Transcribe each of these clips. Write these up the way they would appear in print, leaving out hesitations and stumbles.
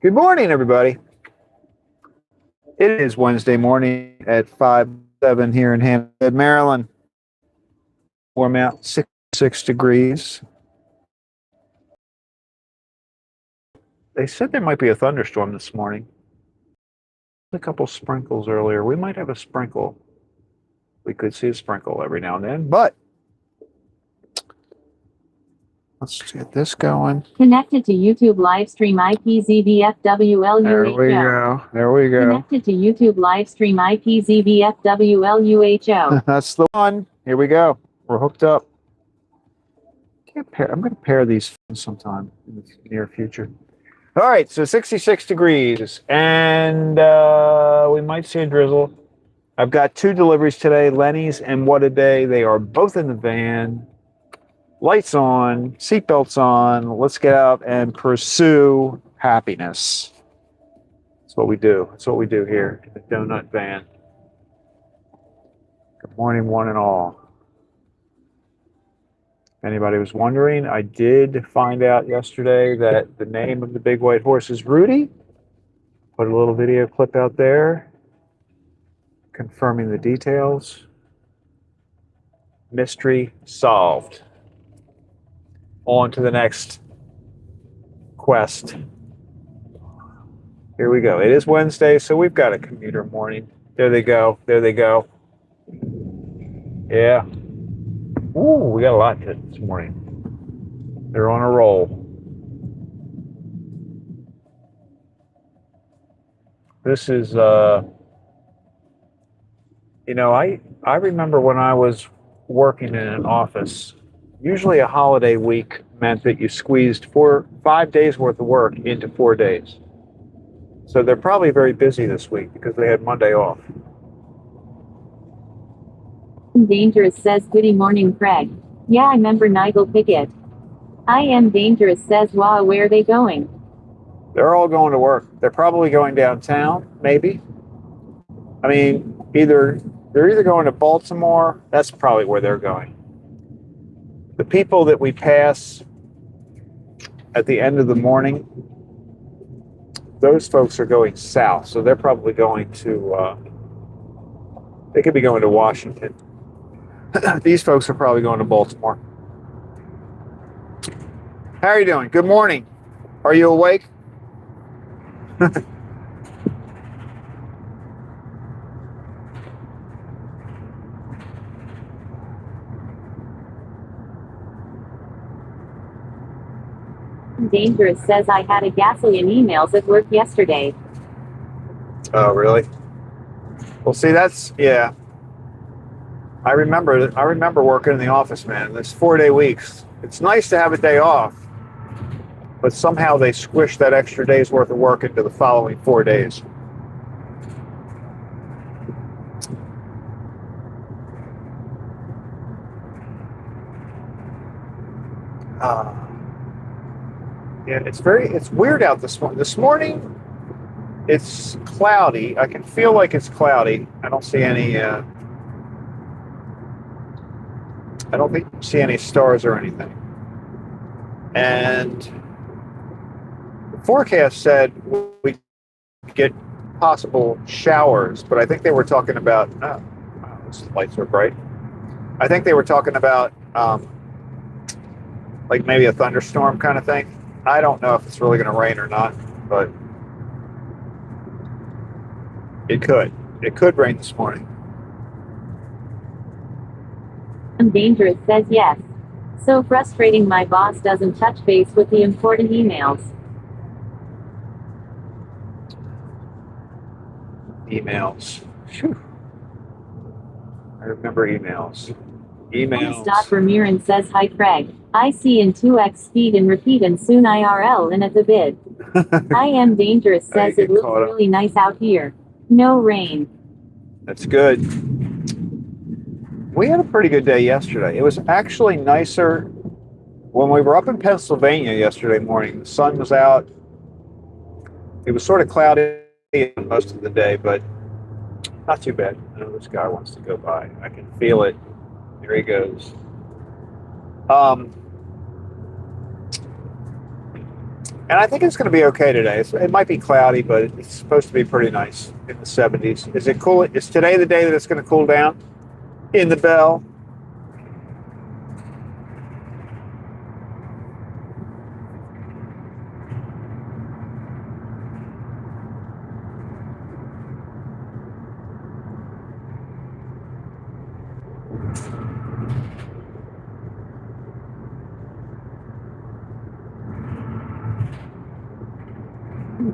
Good morning, everybody. It is Wednesday morning at 5:07 here in Hampstead, Maryland. Warm out, 66 degrees. They said there might be a thunderstorm this morning. A couple sprinkles earlier. We might have a sprinkle. We could see a sprinkle every now and then, but let's get this going. Connected to YouTube live stream IPZBFWLUHO. There we go. There we go. Connected to YouTube live stream IPZBFWLUHO. That's the one. Here we go. We're hooked up. I'm going to pair these phones sometime in the near future. All right, so 66 degrees, and we might see a drizzle. I've got two deliveries today, Lenny's and What a Day. They are both in the van. Lights on, seatbelts on. Let's get out and pursue happiness. That's what we do. That's what we do here in the donut van. Good morning, one and all. If anybody was wondering, I did find out yesterday that the name of the big white horse is Rudy. Put a little video clip out there confirming the details. Mystery solved. On to the next quest. Here we go. It is Wednesday, so we've got a commuter morning. There they go. There they go. Yeah. Ooh, we got a lot this morning. They're on a roll. This is, I remember when I was working in an office, usually a holiday week meant that you squeezed 5 days worth of work into 4 days. So they're probably very busy this week because they had Monday off. Dangerous says, "Goody morning, Craig. Yeah, I remember Nigel Pickett." I am Dangerous says, "Wow, where are they going?" They're all going to work. They're probably going downtown, maybe. I mean, they're either going to Baltimore. That's probably where they're going. The people that we pass at the end of the morning, those folks are going south. So they're probably going to, they could be going to Washington. These folks are probably going to Baltimore. How are you doing? Good morning. Are you awake? Dangerous says, "I had a gasoline emails at work yesterday." Oh, really? Well, see, yeah. I remember working in the office, man. It's 4-day weeks. It's nice to have a day off, but somehow they squish that extra day's worth of work into the following 4 days. Yeah, it's weird out this morning. This morning, it's cloudy. I can feel like it's cloudy. I don't see any stars or anything. And the forecast said we get possible showers, but I think they were talking about, wow, those lights are bright. I think they were talking about like maybe a thunderstorm kind of thing. I don't know if it's really going to rain or not, but it could. It could rain this morning. Dangerous says, "Yes. So frustrating my boss doesn't touch base with the important emails." Emails. Whew. I remember emails. Ramirez says, "Hi Craig. I see in 2x speed and repeat and soon IRL and at the bid." I am Dangerous says, "It looks really nice out here. No rain." That's good. We had a pretty good day yesterday. It was actually nicer when we were up in Pennsylvania yesterday morning. The sun was out. It was sort of cloudy most of the day, but not too bad. I know this guy wants to go by. I can feel it. Here he goes. And I think it's going to be okay today. It might be cloudy, but it's supposed to be pretty nice in the 70s. Is it cool? Is today the day that it's going to cool down in the Bell?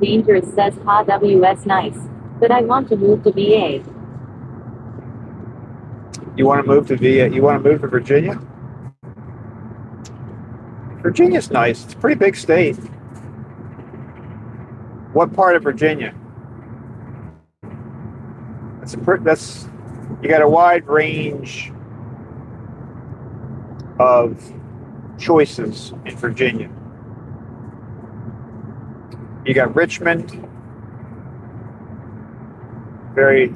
Dangerous says ha WS nice. But I want to move to VA. You want to move to VA? You want to move to Virginia? Virginia's nice. It's a pretty big state. What part of Virginia? That's you got a wide range of choices in Virginia. You got Richmond, very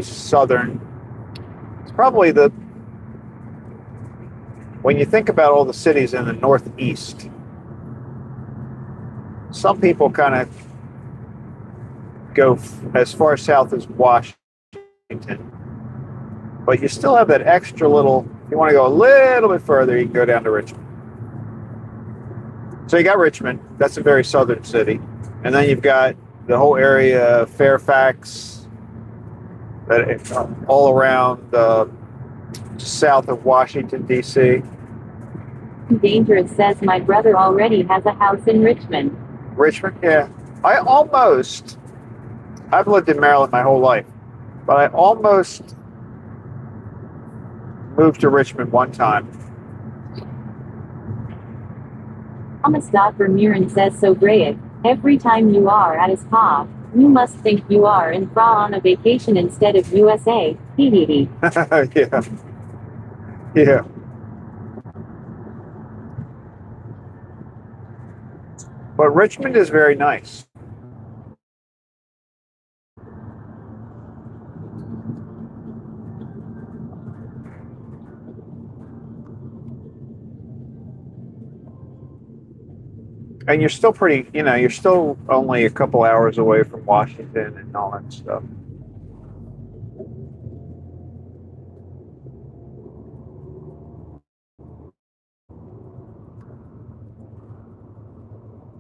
southern. It's probably when you think about all the cities in the Northeast, some people kind of go as far south as Washington, but you still have that extra little. If you want to go a little bit further, you can go down to Richmond. So you got Richmond. That's a very southern city. And then you've got the whole area of Fairfax, all around south of Washington, D.C. Dangerous says my brother already has a house in Richmond. Richmond, yeah. I've lived in Maryland my whole life, but I almost moved to Richmond one time. Thomas Vermeeren says so great. Every time you are at his pub, you must think you are in Fra on a vacation instead of USA. Hee. Yeah. Yeah. But Richmond is very nice. And you're still you're still only a couple hours away from Washington and all that stuff.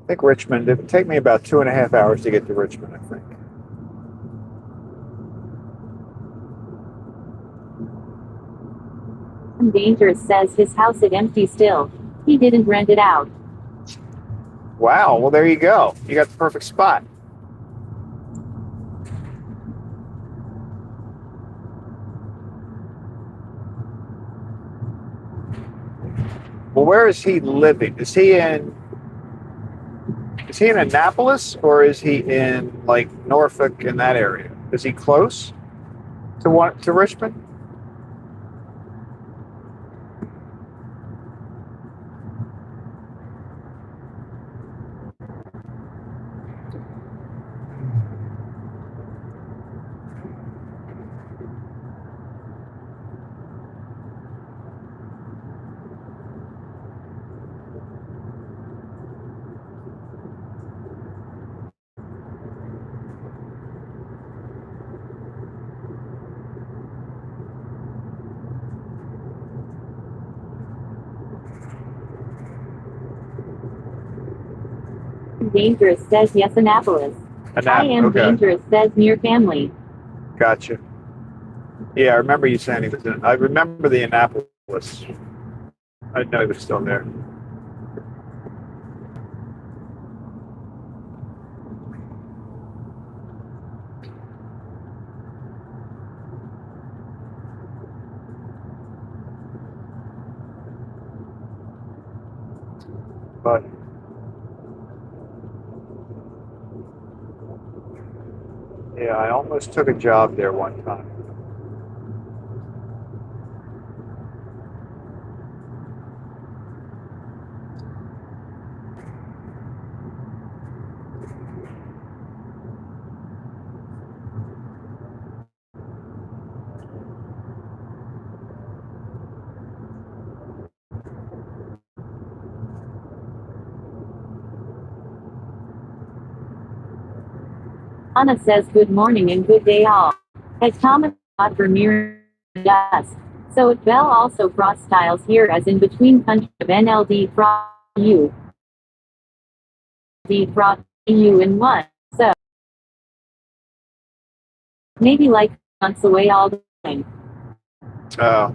I think Richmond, it would take me about 2.5 hours to get to Richmond, I think. Dangerous says his house is empty still. He didn't rent it out. Wow, well there you go. You got the perfect spot. Well, where is he living? Is he in Annapolis, or is he in like Norfolk, in that area? Is he close to Richmond? Dangerous says yes, Annapolis. I am okay. Dangerous says near family. Gotcha. Yeah, I remember you saying he was in. I remember the Annapolis. I didn't know he was still there. But yeah, I almost took a job there one time. Anna says good morning and good day all. At Thomas Vermeer dusk. So at Bell also frost styles here as in between country of NLD frost U. D frost U in one. So maybe like months away all the time. Oh.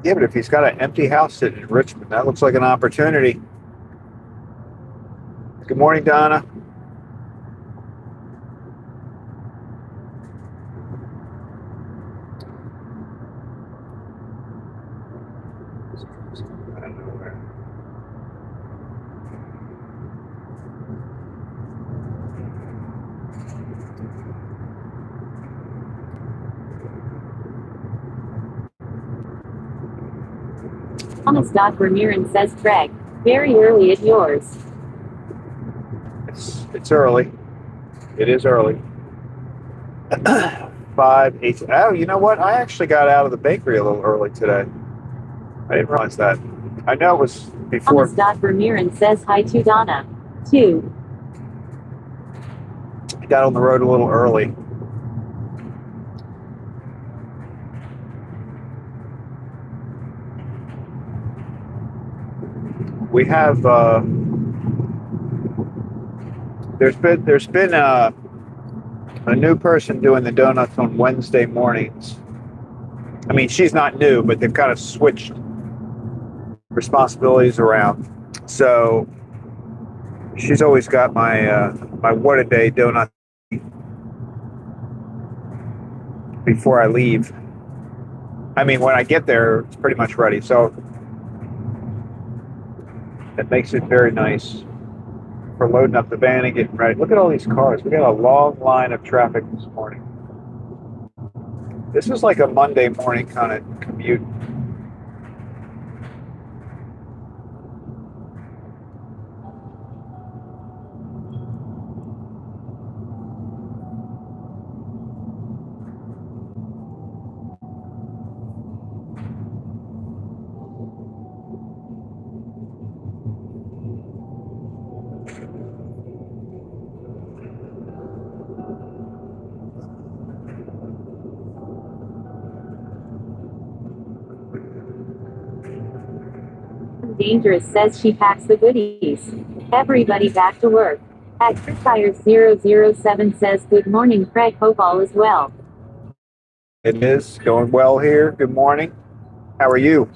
Yeah, but if he's got an empty house sitting in Richmond, that looks like an opportunity. Good morning, Donna. Thomas Vermeer says Craig. Very early at yours. It's early. It is early. 5, 8. Oh, you know what? I actually got out of the bakery a little early today. I didn't realize that. I know it was before. Thomas Vermeer says hi to Donna. 2. I got on the road a little early. We have there's been a new person doing the donuts on Wednesday mornings. I mean, she's not new, but they've kind of switched responsibilities around. So she's always got my my what a day donut before I leave. I mean, when I get there, it's pretty much ready. So it makes it very nice for loading up the van and getting ready. Look at all these cars. We got a long line of traffic this morning. This is like a Monday morning kind of commute. Dangerous says she packs the goodies. Everybody back to work. At Craycray 007 says good morning Craig, hope all is well. It is going well here. Good morning. How are you?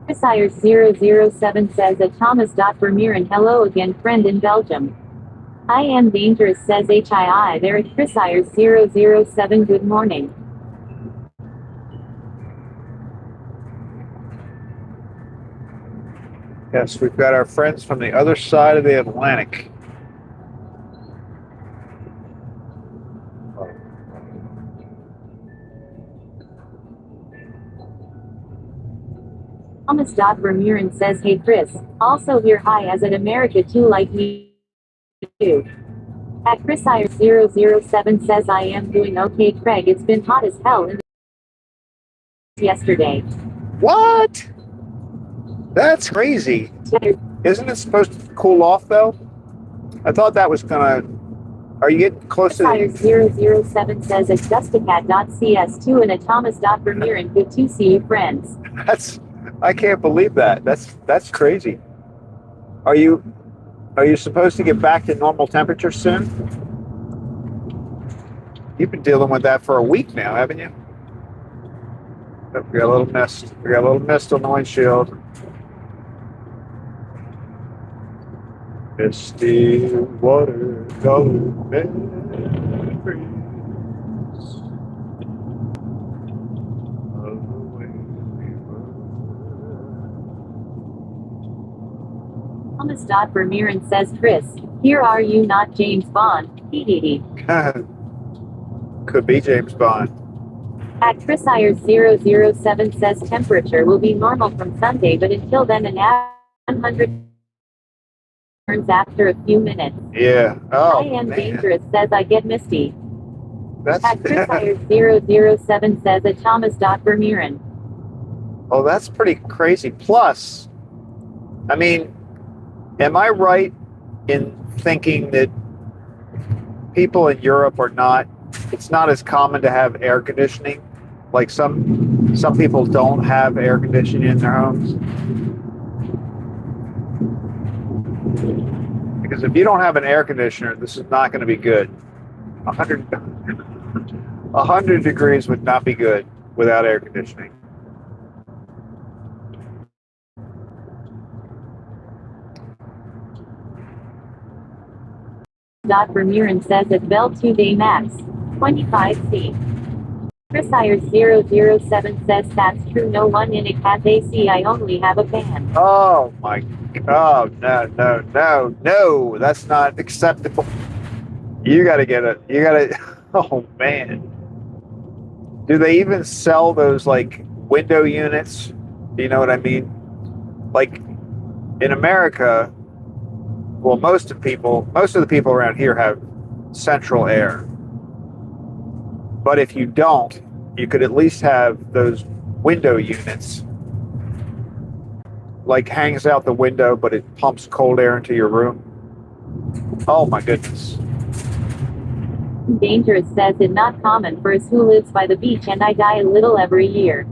Craycray 007 says at Thomas Vermeer and hello again friend in Belgium. I am dangerous says HII there at Craycray 007 good morning. Yes, we've got our friends from the other side of the Atlantic. Thomas Vermeer says hey Chris, also here hi as at America too like me too. At Craycray 007 says I am doing okay Craig, it's been hot as hell in yesterday. What? That's crazy. Isn't it supposed to cool off though? I thought that was gonna. Are you getting close to? Craycray 007 says at justicat.cs2 and at Thomas Vermeer and good to see you friends. I can't believe that. That's crazy. Are you supposed to get back to normal temperature soon? You've been dealing with that for a week now, haven't you? Oh, we got a little mist. We got a little mist on the windshield. Misty watercolor memories. Thomas Vermeer says Chris, here are you not James Bond, hee. Could be James Bond. At Craycray 007 says temperature will be normal from Sunday but until then an 100 burns after a few minutes. Yeah. Oh, I am man. dangerous says I get misty. That's At Chris007 says a Thomas Vermeeren. oh, that's pretty crazy. Plus, I mean, am I right in thinking that people in Europe are not? It's not as common to have air conditioning. Like some people don't have air conditioning in their homes. Because if you don't have an air conditioner, this is not going to be good. 100 degrees would not be good without air conditioning. Vermeeren says at Bell 2-day max, 25C. Chris007 says that's true. No one in it has AC. I only have a fan. Oh my! Oh no! That's not acceptable. You got to get it. You got to. Oh man! Do they even sell those like window units? Do you know what I mean? Like in America, well, most of the people around here have central air. But if you don't, you could at least have those window units. Like hangs out the window, but it pumps cold air into your room. Oh my goodness. Dangerous says it not common for us who lives by the beach and I die a little every year.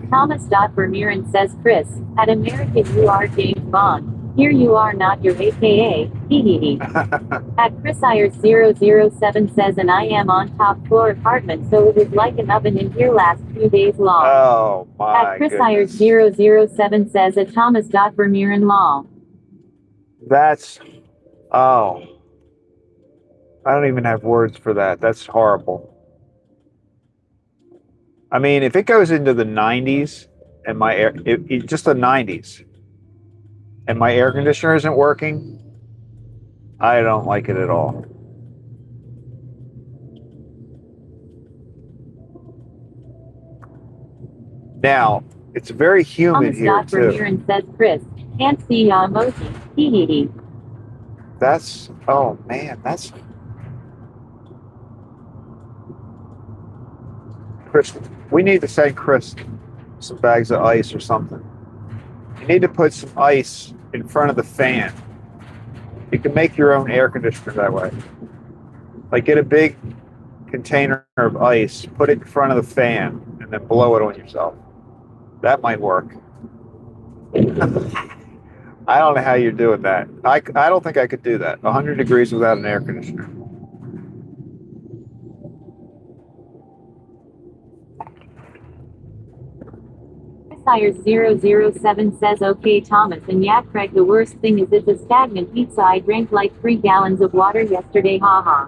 Thomas Vermeeren says Chris, at American you are James Bond. Here you are not your AKA, hee. At Chris007 says and I am on top floor apartment so it is like an oven in here last few days long. Oh my At Chris007 says a Thomas Vermeeren law. That's, oh. I don't even have words for that. That's horrible. I mean, if it goes into the 90s and my air, just the 90s, and my air conditioner isn't working, I don't like it at all. Now, it's very humid here too. Vermeeren says Chris, can't see emoji, hee. That's, oh man, that's... Chris, we need to send Chris some bags of ice or something. You need to put some ice in front of the fan. You can make your own air conditioner that way. Like get a big container of ice, put it in front of the fan, and then blow it on yourself. That might work. I don't know how you're doing that. I don't think I could do that. 100 degrees without an air conditioner. Chris007 says okay Thomas and yeah Craig the worst thing is it's a stagnant pizza. I drank like 3 gallons of water yesterday, haha.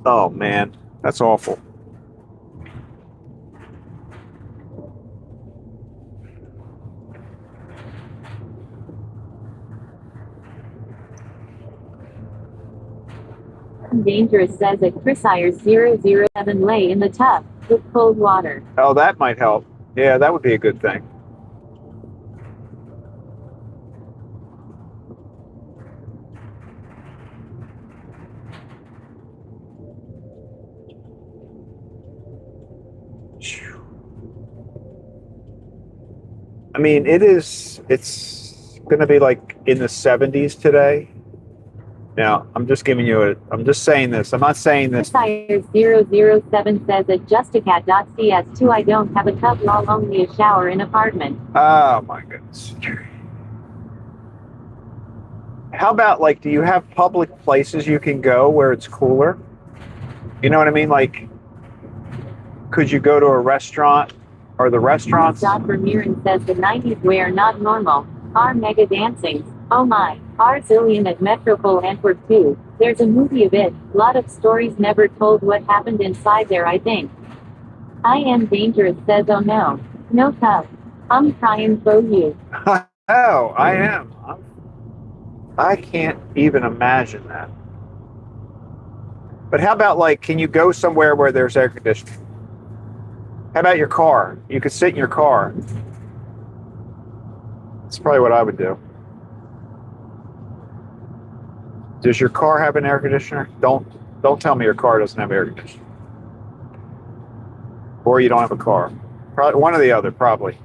Oh man, that's awful. Dangerous says that Chris007 lay in the tub with cold water. Oh, that might help. Yeah, that would be a good thing. I mean, it's going to be like in the 70s today. Now, I'm just saying this. I'm not saying this. Chris007 says at justicat.cs2 I don't have a tub lol only a shower in apartment. Oh my goodness. How about like, do you have public places you can go where it's cooler? You know what I mean? Like, could you go to a restaurant or the restaurants? Vermeeren says the 90s were not normal. Are mega dancing. Oh my. Are zillion at Metropole Antwerp too. There's a movie of it. Lot of stories never told what happened inside there I think. I am dangerous says oh no. No tub. I'm trying for you. Oh, I am. I can't even imagine that. But how about like, can you go somewhere where there's air conditioning? How about your car? You could sit in your car. That's probably what I would do. Does your car have an air conditioner? Don't tell me your car doesn't have air conditioning. Or you don't have a car. Probably one or the other, probably.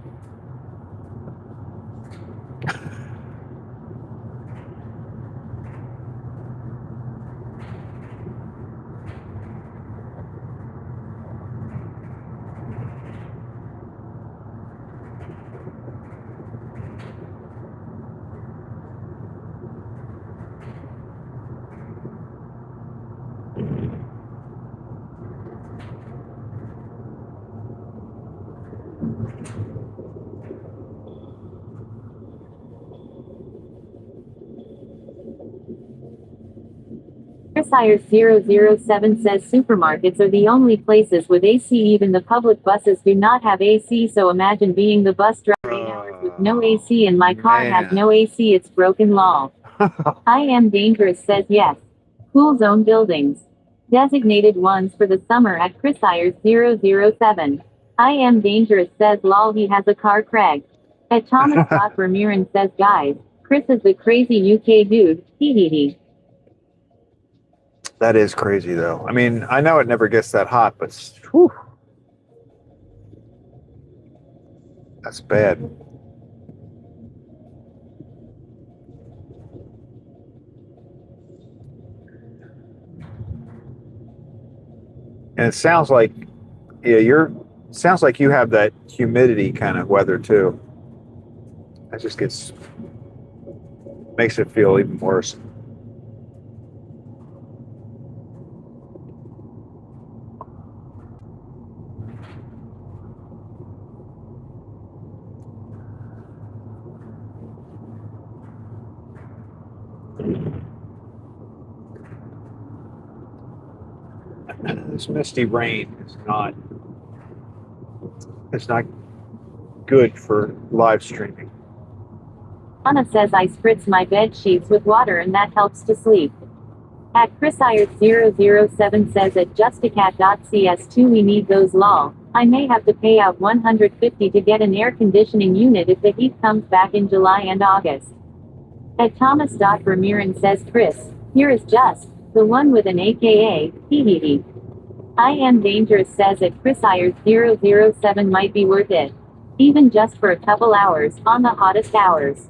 Chris007 says supermarkets are the only places with AC. Even the public buses do not have AC, so imagine being the bus driver 8 hours with no AC and my car has no AC. It's broken. Lol. I am dangerous says yes. Cool zone buildings. Designated ones for the summer at Chris007. I am dangerous says lol, he has a car. Craig. At Thomas Vermeeren says guys, Chris is the crazy UK dude. Hee. That is crazy, though. I mean, I know it never gets that hot, but whew, that's bad. And it sounds like, yeah, sounds like you have that humidity kind of weather too. That just makes it feel even worse. This misty rain is not good for live streaming. Anna says I spritz my bed sheets with water and that helps to sleep. At Chris007 says at justicat.cs2 we need those lol. I may have to pay out $150 to get an air conditioning unit if the heat comes back in July and August. At Thomas.Vermeeren says Chris, here is just the one with an AKA, hee. I am dangerous says at Chris007 might be worth it. Even just for a couple hours, on the hottest hours.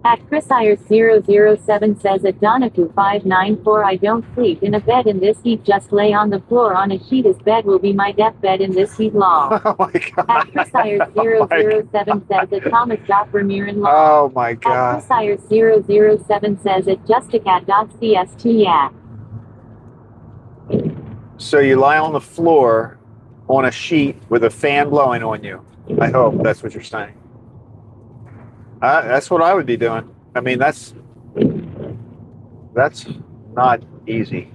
At Chris007 says at Donaku594 I don't sleep in a bed in this heat, just lay on the floor on a sheet. His bed will be my deathbed in this heat lol. Oh my God. At Chris007 says at Thomas.Vermeeren lol. Oh my God. At Chris007 says at justicat.cs2 yeah. So you lie on the floor on a sheet with a fan blowing on you. I hope that's what you're saying. That's what I would be doing. I mean, that's not easy.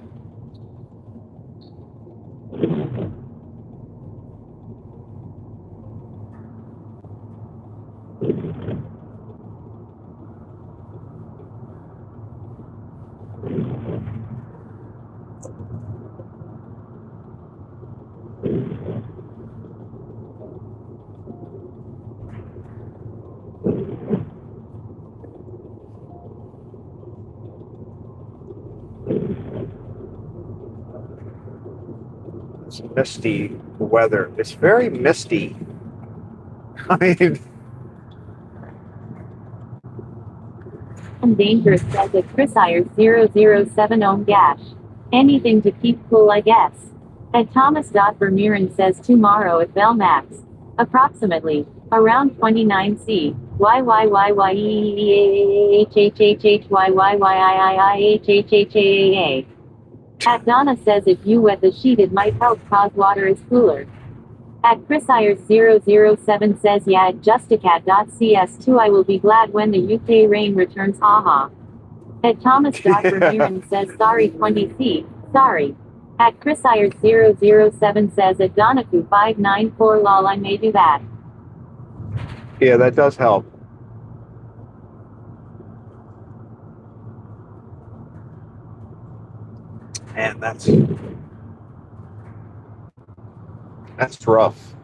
It's misty weather. It's very misty. I mean, I'm dangerous says at Chris007 ohm gash. Anything to keep cool I guess. At Thomas.Vermeeren says tomorrow at Belmax. Approximately. Around 29C. YYYYEHHHHYYYIIIHHHAA. At Donna says if you wet the sheet it might help cause water is cooler. At Chris007 says yeah at justicat.cs2 I will be glad when the UK rain returns haha. At Thomas.Vermeeren says sorry 20C, sorry. At Chris007 says at Donaku594 lol I may do that. yeah, that does help. And that's rough.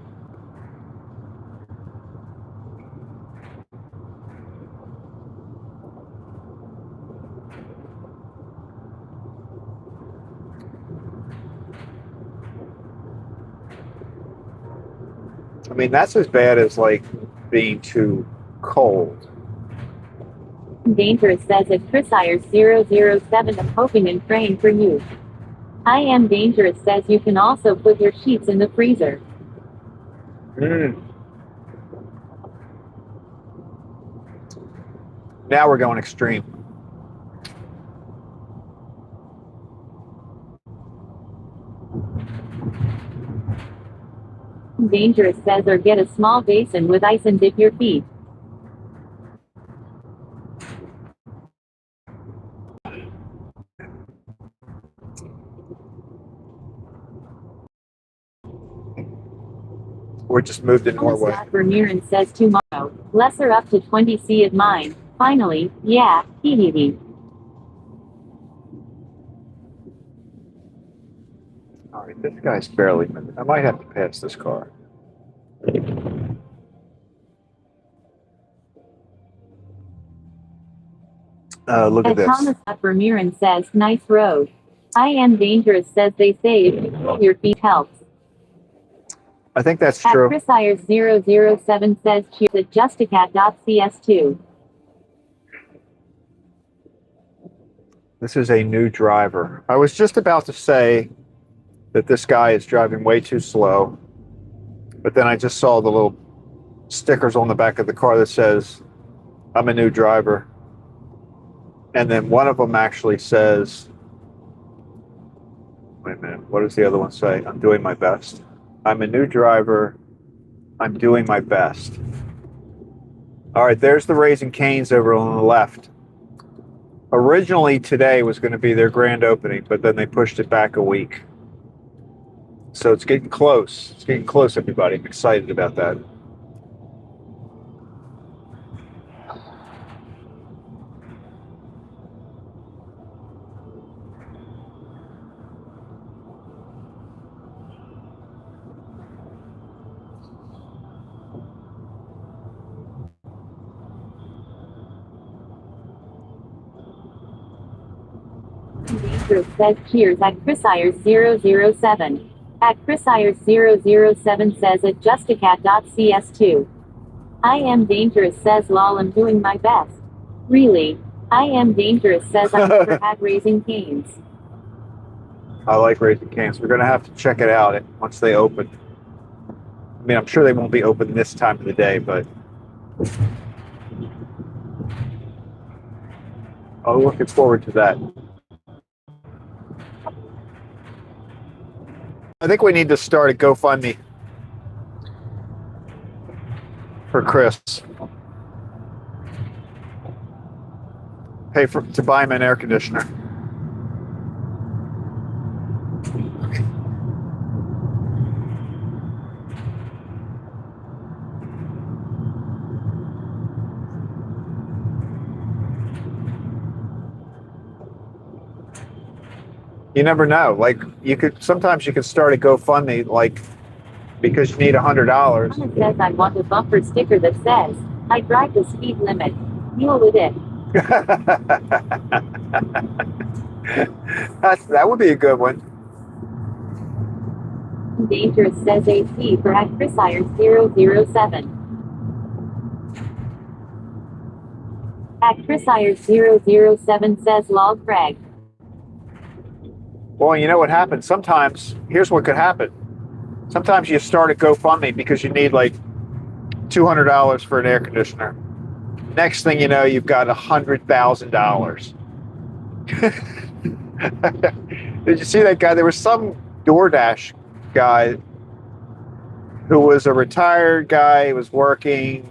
I mean, that's as bad as like being too cold. Dangerous says at Chris007, I'm hoping and praying for you. I am Dangerous says you can also put your sheets in the freezer. Now we're going extreme. Dangerous says or get a small basin with ice and dip your feet. We just moved to Norway. Vermeeren says tomorrow. Lesser up to 20C at mine. Finally, yeah, hee hee hee. All right, this guy's barely moving. I might have to pass this car. Look at this. Thomas Vermeeren says, nice road. I am Dangerous says they say if you cool your feet helps. I think that's true. Chris Ayers 007 says cheers at justicat.cs2. This is a new driver. I was just about to say that this guy is driving way too slow, but then I just saw the little stickers on the back of the car that says, I'm a new driver. And then one of them actually says, wait a minute, what does the other one say? I'm doing my best. I'm a new driver. I'm doing my best. All right, there's the Raising Cane's over on the left. Originally today was going to be their grand opening, but then they pushed it back a week. So it's getting close. It's getting close, everybody. I'm excited about that. Dangerous says cheers at Chris Ayers 007. At Chris Ayers 007 says at justicat.cs2. I am Dangerous says lol, I'm doing my best. Really? I am Dangerous says I've never had Raising Cane's. I like Raising Cane's. We're going to have to check it out once they open. I mean, I'm sure they won't be open this time of the day, but I'm looking forward to that. I think we need to start a GoFundMe for Chris. Pay to buy him an air conditioner. You never know. Like sometimes you could start a GoFundMe, like because you need $100. Someone says I want a bumper sticker that says, I drive the speed limit. Deal with it. That would be a good one. Dangerous says AC for at Chris Ayers 007. At Chris Ayers 007 says lol Craig. Well, you know what happens? Sometimes, here's what could happen. Sometimes you start a GoFundMe because you need like $200 for an air conditioner. Next thing you know, you've got $100,000. Did you see that guy? There was some DoorDash guy who was a retired guy. He was working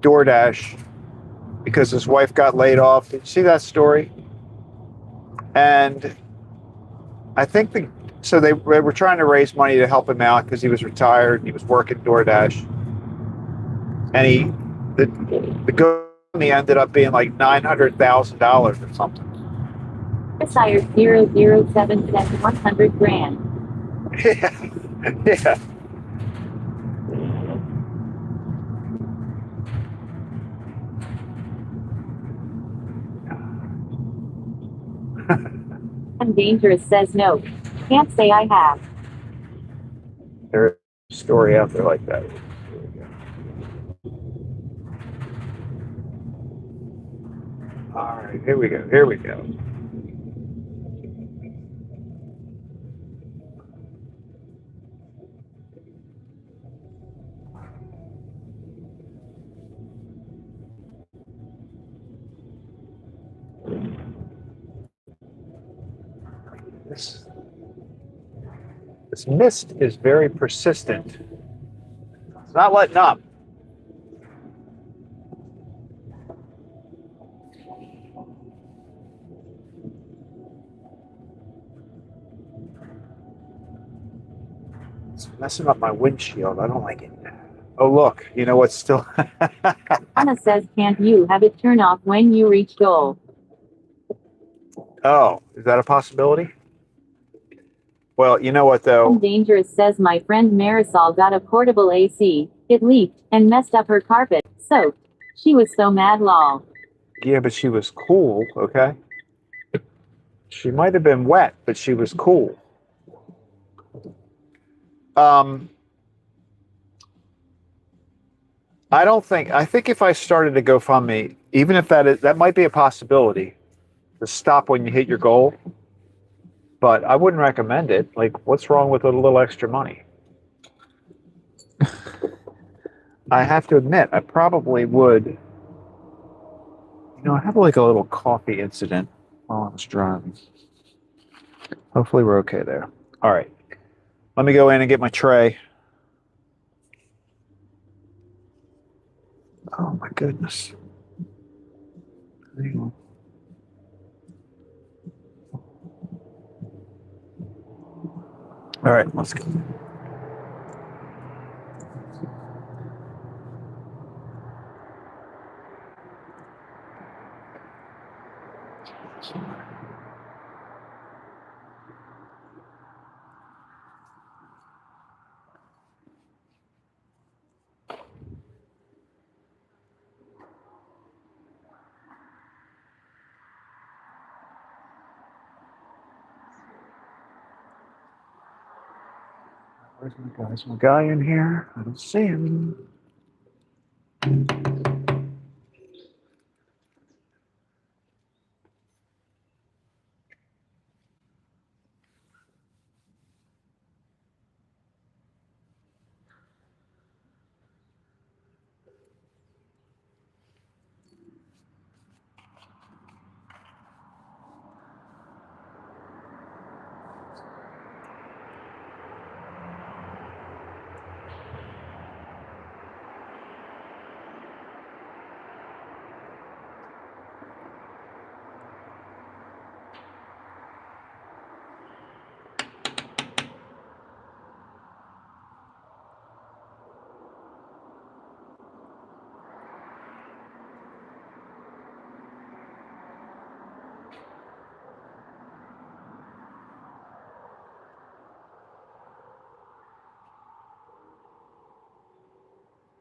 DoorDash because his wife got laid off. Did you see that story? And I think they were trying to raise money to help him out because he was retired and he was working DoorDash. And the GoFundMe ended up being like $900,000 or something. Chris Ayers 007 says 100 grand. Yeah. I'm Dangerous says no. Can't say I have. There's a story out there like that. All right, here we go. Here we go. This mist is very persistent. It's not letting up. It's messing up my windshield. I don't like it. Oh, look. You know what's still... Anna says, can't you have it turn off when you reach goal? Oh, is that a possibility? Well, you know what, though? Dangerous says, my friend Marisol got a portable AC. It leaked and messed up her carpet. Soaked. She was so mad, lol. Yeah, but she was cool, okay? She might have been wet, but she was cool. I think if I started a GoFundMe, even if that might be a possibility to stop when you hit your goal, but I wouldn't recommend it. Like, what's wrong with a little extra money? I have to admit, I probably would. You know, I had like a little coffee incident while I was driving. Hopefully we're okay there. All right. Let me go in and get my tray. Oh my goodness. Hang on. All right, let's go. Where's my guy? Is my guy in here? I don't see him.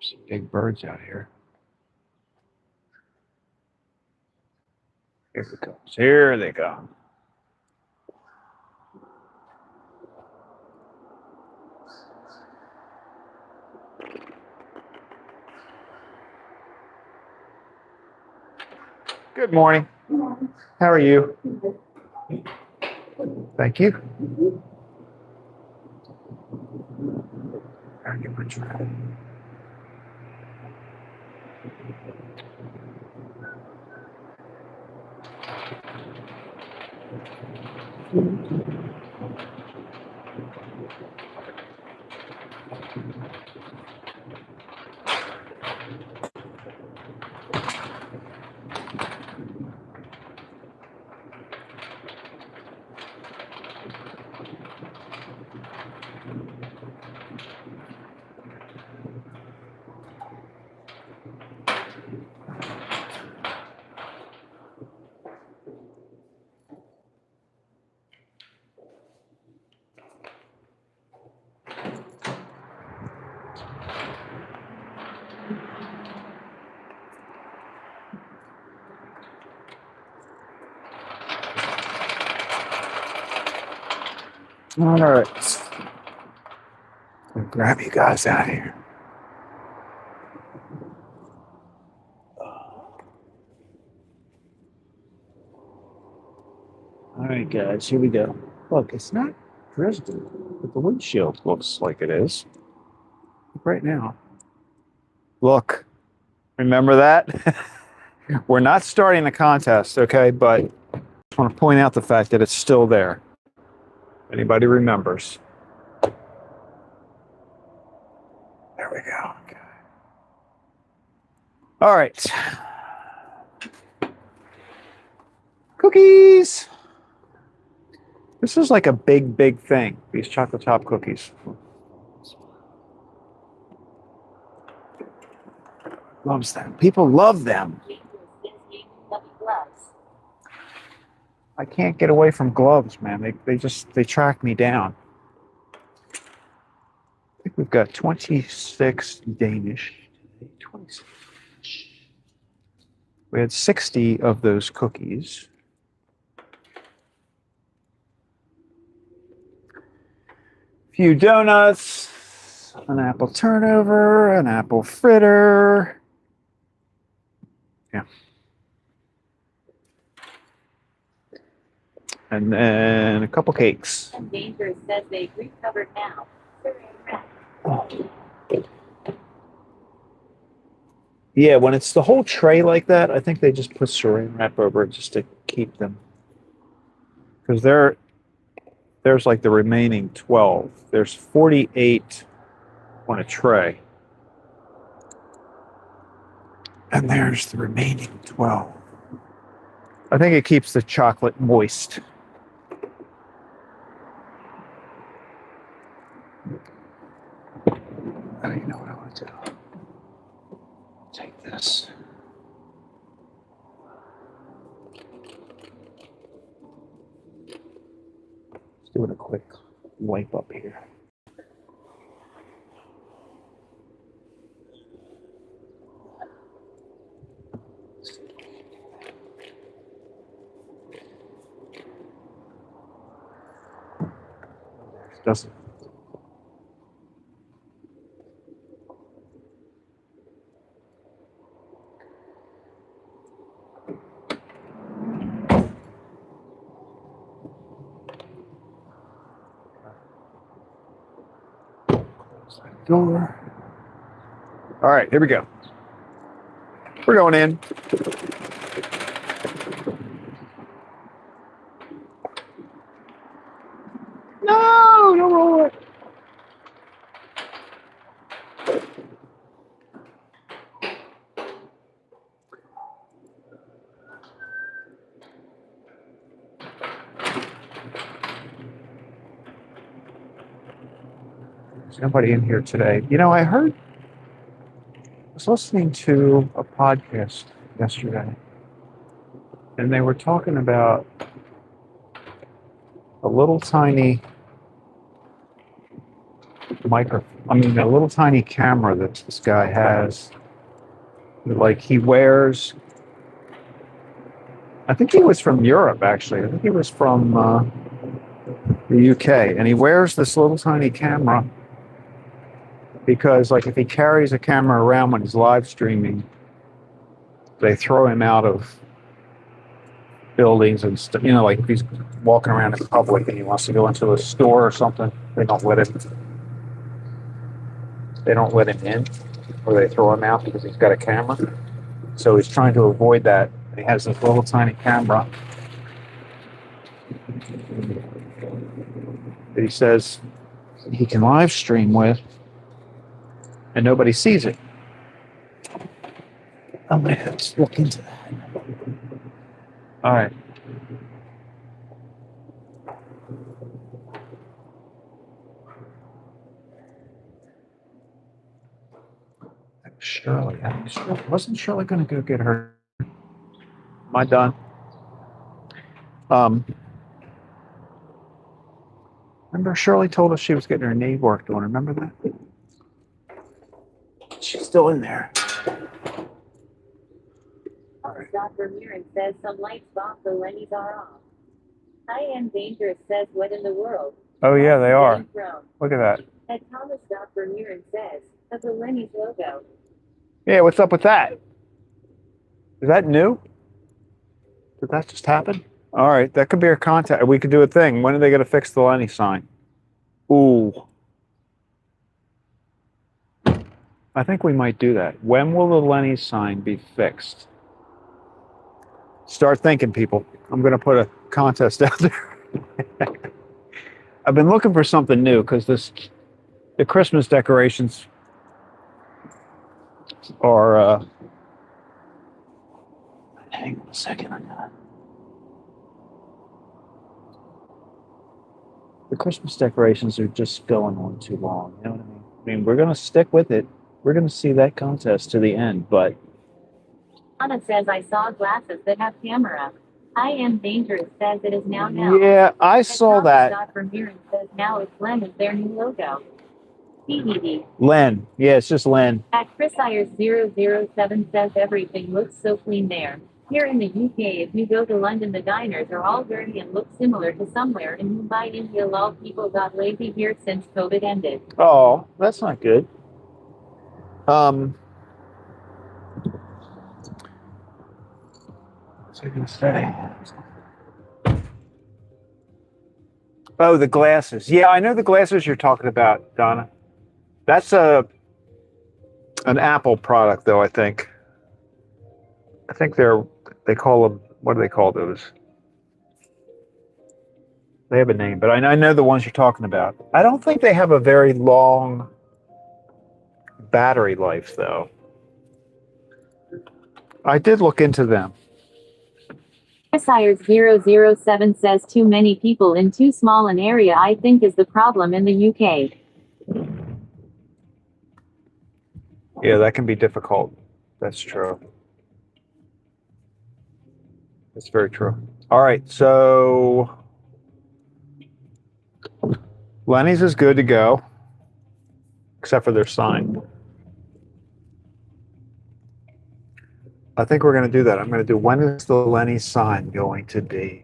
Some big birds out here. Here it comes. Here they go. Good morning. How are you? Thank you. I'll get my tray. All right. I'll grab you guys out of here. All right, guys, here we go. Look, it's not drizzling, but the windshield looks like it is right now. Look, remember that? We're not starting a contest, okay? But I just want to point out the fact that it's still there. Anybody remembers? There we go. Okay. All right. Cookies. This is like a big, big thing, these chocolate chop cookies. Loves them. People love them. I can't get away from gloves, man. They track me down. I think we've got 26 Danish. 26. We had 60 of those cookies. A few donuts, an apple turnover, an apple fritter. Yeah. And then a couple cakes. And Dangerous says they've recovered now. Yeah, when it's the whole tray like that, I think they just put saran wrap over it just to keep them. Because there's like the remaining 12. There's 48 on a tray. And there's the remaining 12. I think it keeps the chocolate moist. Oh, you know what I want to do? Take this. Let's do it a quick wipe up here. Doesn't. Close that door. All right, here we go. We're going in. No, don't roll it. There's nobody in here today. You know, I was listening to a podcast yesterday, and they were talking about a little tiny a little tiny camera that this guy has. Like he wears, I think he was from Europe actually. I think he was from the UK, and he wears this little tiny camera because, like, if he carries a camera around when he's live streaming, they throw him out of buildings and stuff. You know, like if he's walking around in public and he wants to go into a store or something, they don't let him. They don't let him in, or they throw him out because he's got a camera. So he's trying to avoid that. He has this little tiny camera that he says he can live stream with, and nobody sees it. I'm gonna have to look into that. All right. Shirley, wasn't Shirley going to go get her? Am I done? Remember Shirley told us she was getting her knee worked on. Remember that? She's still in there. Dr. Mirren says some lights off, the Lenny's are off. I Am Dangerous says, what in the world? Oh yeah, they are. Look at that. And Thomas Dr. Mirren says, of the Lenny's logo. Yeah, what's up with that? Is that new? Did that just happen? All right, that could be our contact. We could do a thing. When are they going to fix the Lenny sign? Ooh. I think we might do that. When will the Lenny sign be fixed? Start thinking, people. I'm going to put a contest out there. I've been looking for something new because the Christmas decorations are. Hang on a second. The Christmas decorations are just going on too long. You know what I mean? I mean, we're going to stick with it. We're going to see that contest to the end, but. Anna says I saw glasses that have camera. I am dangerous says it is now. Yeah, I saw that. From here and says now it's Len is their new logo. BBD. Len. Yeah, it's just Len. At Chris Ayers 007 says everything looks so clean there. Here in the UK, if you go to London, the diners are all dirty and look similar to somewhere in Mumbai, India. Lol, people got lazy here since COVID ended. Oh, that's not good. What's I going to say? Oh, the glasses. Yeah, I know the glasses you're talking about, Donna. That's an Apple product, though, I think. I think they call them, what do they call those? They have a name, but I know the ones you're talking about. I don't think they have a very long battery life, though. I did look into them. Chris Ayers 007 says too many people in too small an area I think is the problem in the UK. Yeah, that can be difficult. That's true. That's very true. All right, so Lenny's is good to go, except for their sign. I think we're going to do that. I'm going to do, when is the Lenny sign going to be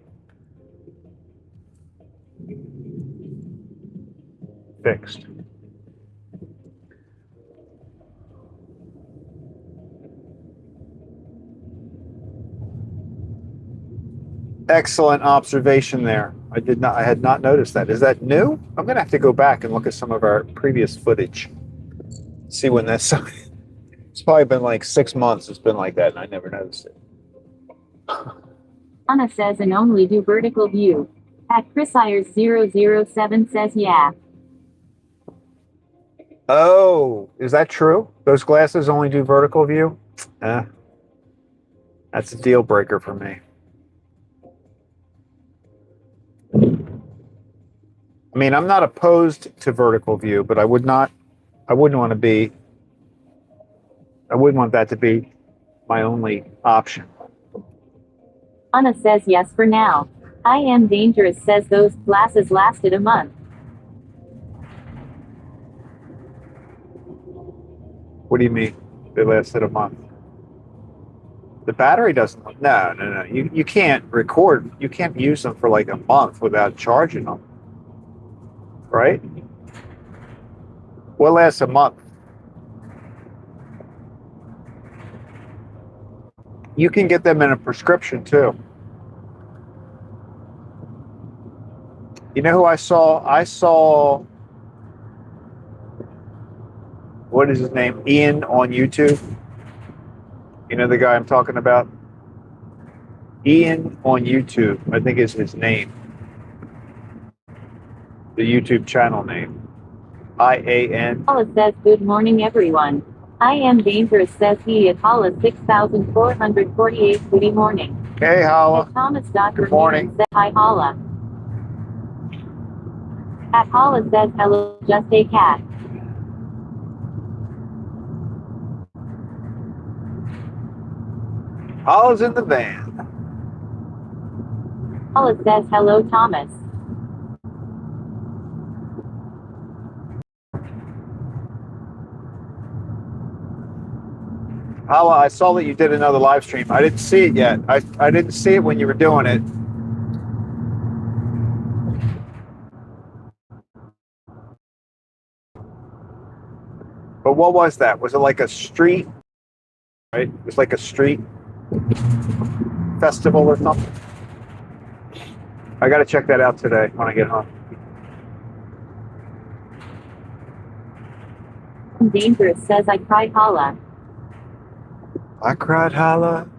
fixed? Excellent observation there. I had not noticed that. Is that new? I'm going to have to go back and look at some of our previous footage. See when that sign. It's probably been like 6 months. It's been like that, and I never noticed it. Anna says and only do vertical view. At Chris Ayers 007 says yeah. Oh, is that true? Those glasses only do vertical view? That's a deal breaker for me. I mean, I'm not opposed to vertical view, but I wouldn't want that to be my only option. Anna says yes for now. I am dangerous says those glasses lasted a month. What do you mean? They lasted a month? The battery doesn't. No. You can't record. You can't use them for like a month without charging them. Right? What lasts a month? You can get them in a prescription too. You know who I saw? I saw, what is his name? Ian on YouTube. You know the guy I'm talking about? Ian on YouTube, I think is his name. The YouTube channel name. IAN. Paula says good morning everyone. I am dangerous says he at Paula 6448 good morning. Hey Hala. At Thomas Good morning. Says hi Paula. At Paula says hello just a cat. Hala's in the van. Paula says hello Thomas. Hala, I saw that you did another live stream. I didn't see it yet. I didn't see it when you were doing it. But what was that? Was it like a street? Right? It was like a street festival or something? I got to check that out today when I get home. Dangerous says I cried holla. I cried holla.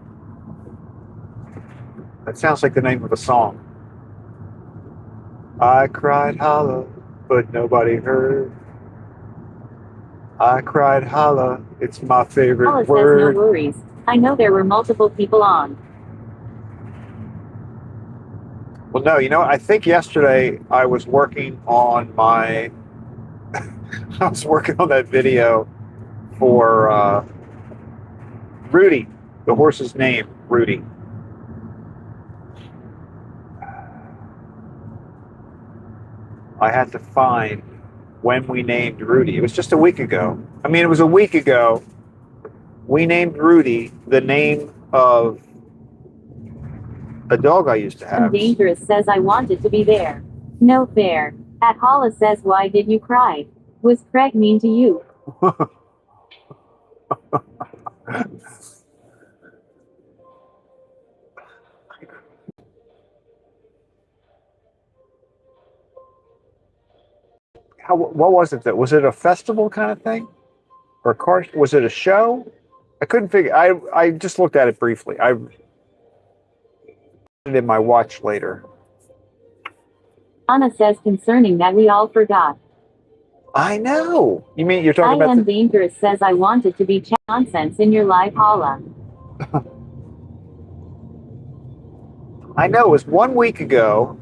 That sounds like the name of a song. I cried holla, but nobody heard. I cried holla. It's my favorite Holla word. says no worries. I know there were multiple people on. Well, no, I think yesterday I was working on my. I was working on that video for Rudy, the horse's name, Rudy. I had to find when we named Rudy. It was just a week ago. I mean, it was a week ago. We named Rudy the name of a dog I used to have. Dangerous says I wanted to be there. No fair. At Holla says why did you cry? Was Craig mean to you? What was it? Was it a festival kind of thing? Or a car? Was it a show? I couldn't figure. I just looked at it briefly. I put it in my watch later. Anna says concerning that we all forgot. I know. You mean you're talking about? Dangerous says I wanted to be nonsense in your live Holla. I know. It was 1 week ago.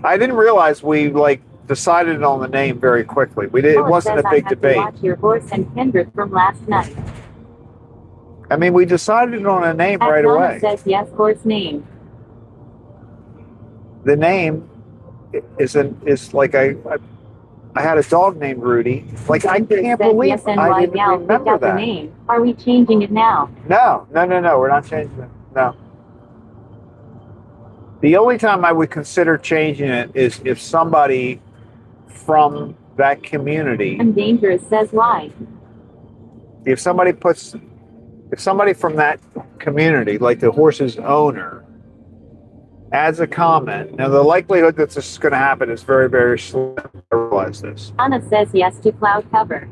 I didn't realize we decided on the name very quickly. We did. It wasn't a big debate. To watch your horse and Kendrick from last night. I mean, we decided on a name right away. Says yes, horse name. The name is like I had a dog named Rudy. Like I can't believe yes, I didn't remember that. The name. Are we changing it now? No. We're not changing it. No. The only time I would consider changing it is if somebody from that community. Dangerous says why. If somebody from that community, like the horse's owner, adds a comment. Now, the likelihood that this is going to happen is very, very slim. I realize this. Anna says yes to cloud cover.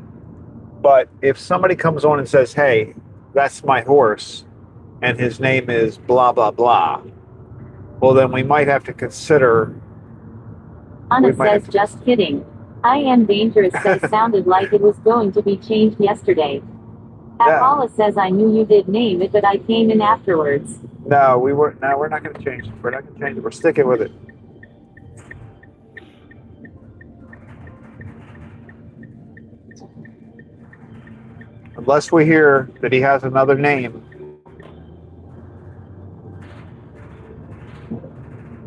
But if somebody comes on and says, hey, that's my horse, and his name is blah, blah, blah, well, then we might have to consider. Anna says, just kidding. I am dangerous says sounded like it was going to be changed yesterday. Paula says I knew you did name it, but I came in afterwards. No, we're not going to change it. We're not going to change it. We're sticking with it. Unless we hear that he has another name,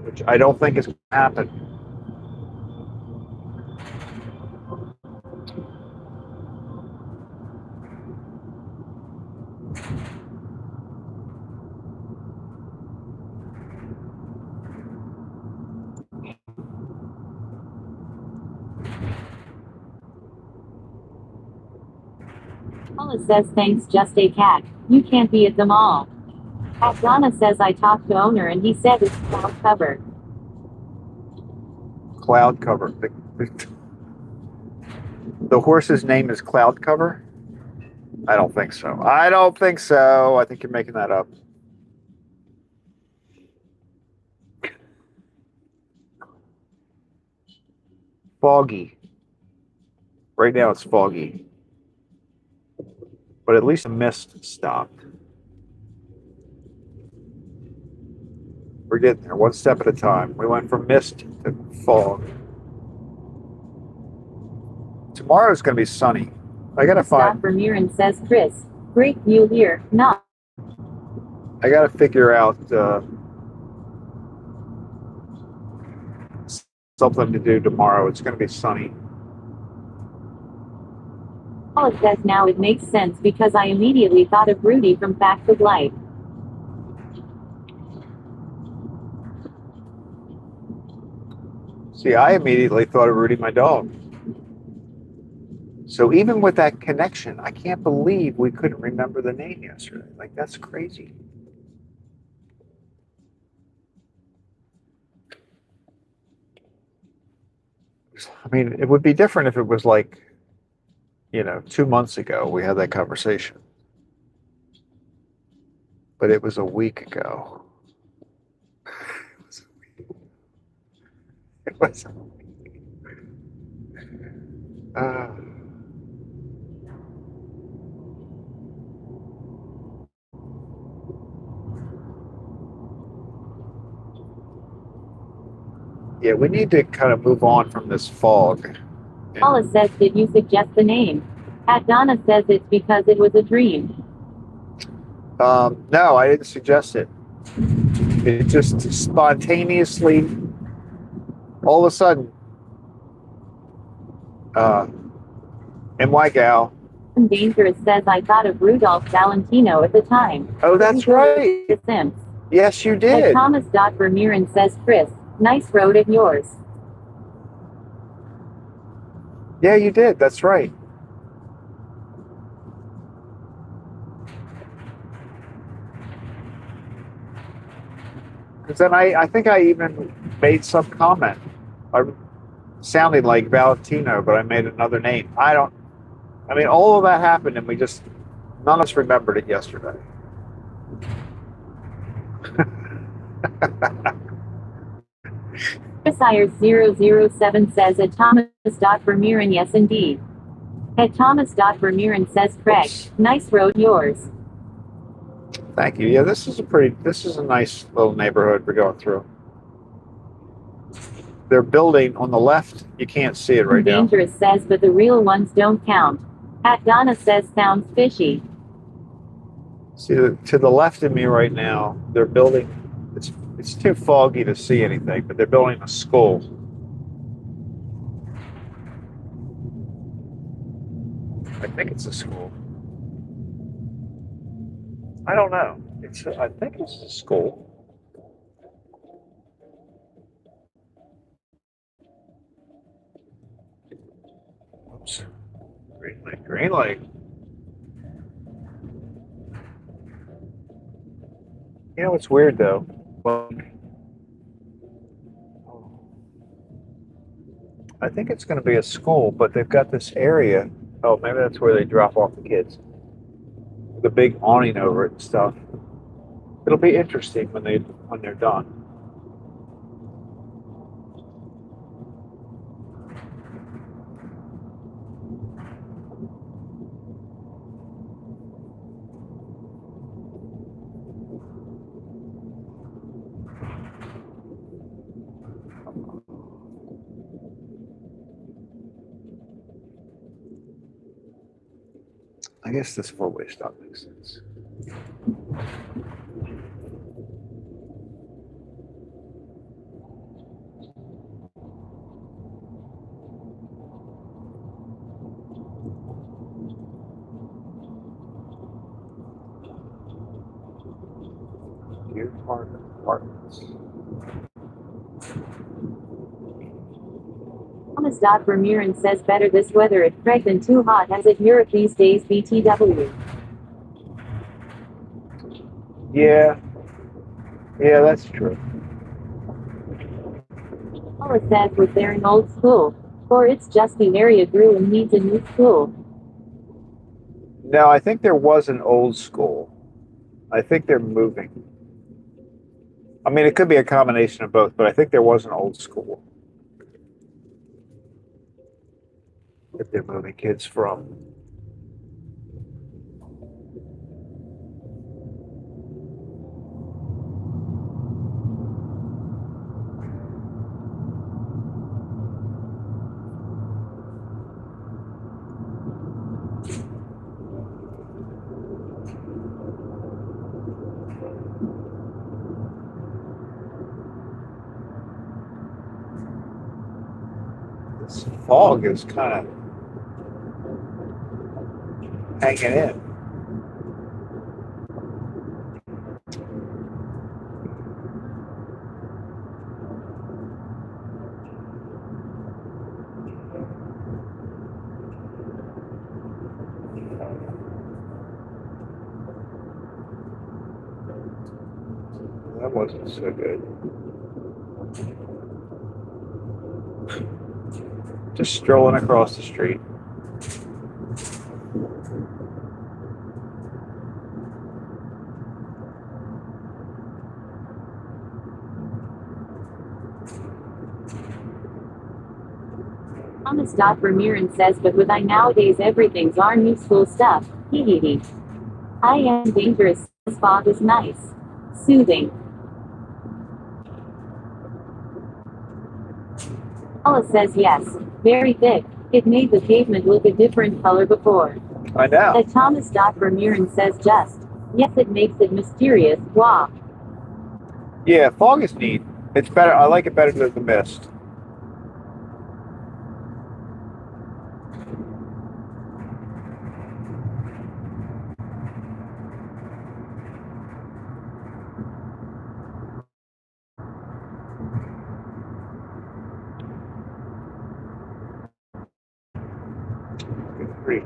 which I don't think is going to happen. Paula says thanks just a cat. You can't be at them all. Donna says I talked to owner and he said it's cloud cover. Cloud cover. The horse's name is Cloud Cover? I don't think so. I think you're making that up. Foggy. Right now it's foggy. But at least the mist stopped. We're getting there, one step at a time. We went from mist to fog. Tomorrow's going to be sunny. I got to find. Vermeeren says Chris. Great view here. Not. I got to figure out something to do tomorrow. It's going to be sunny. Paula says now it makes sense because I immediately thought of Rudy from Facts of Life. See, I immediately thought of Rudy, my dog. So even with that connection, I can't believe we couldn't remember the name yesterday. Like, that's crazy. I mean, it would be different if it was like, 2 months ago we had that conversation, but it was a week ago. It was. Uh, yeah, we need to kind of move on from this fog. Paula says, did you suggest the name? At Donna says it's because it was a dream. No, I didn't suggest it. It just spontaneously, all of a sudden, NY Gal. Dangerous says, I thought of Rudolph Valentino at the time. Oh, that's right. The Sims. Yes, you And did. Thomas Vermeeren says, Chris, nice road at yours. Yeah, you did. That's right. Because then I think I even made some comment. I sounded like Valentino, but I made another name. I mean, all of that happened, and none of us remembered it yesterday. Chris Ayers 007 says, at Thomas Vermeeren, yes indeed. At Thomas Vermeeren says, Craig, nice road yours. Thank you. Yeah, this is a nice little neighborhood we're going through. They're building on the left. You can't see it right now. Dangerous says, but the real ones don't count. At Donna says, sounds fishy. See, to the left of me right now, they're building, it's too foggy to see anything, but they're building a school. I think it's a school. I don't know. I think it's a school. Oops. Green light, green light. It's weird though. I think it's going to be a school, but they've got this area. Oh, maybe that's where they drop off the kids. The big awning over it and stuff. It'll be interesting when they're done. I guess this four-way stop makes sense. Deer Park Apartments. Thomas Vermeeren says, better this weather at Craig than too hot as at Europe these days BTW. Yeah, that's true. Paula says, was there an old school? Or it's just the area grew and needs a new school? No, I think there was an old school. I think they're moving. I mean, it could be a combination of both, but I think there was an old school that they're moving kids from. This fog is kind of hanging in. That wasn't so good. Just strolling across the street. Thomas Vermeeren says, but with I nowadays everything's our new school stuff. Hee hee hee. I am dangerous. Says fog is nice. Soothing. Paula says yes. Very thick. It made the pavement look a different color before. I know. That Thomas Vermeeren says just. Yes, it makes it mysterious. Wah. Yeah, fog is neat. It's better. I like it better than the mist. Great.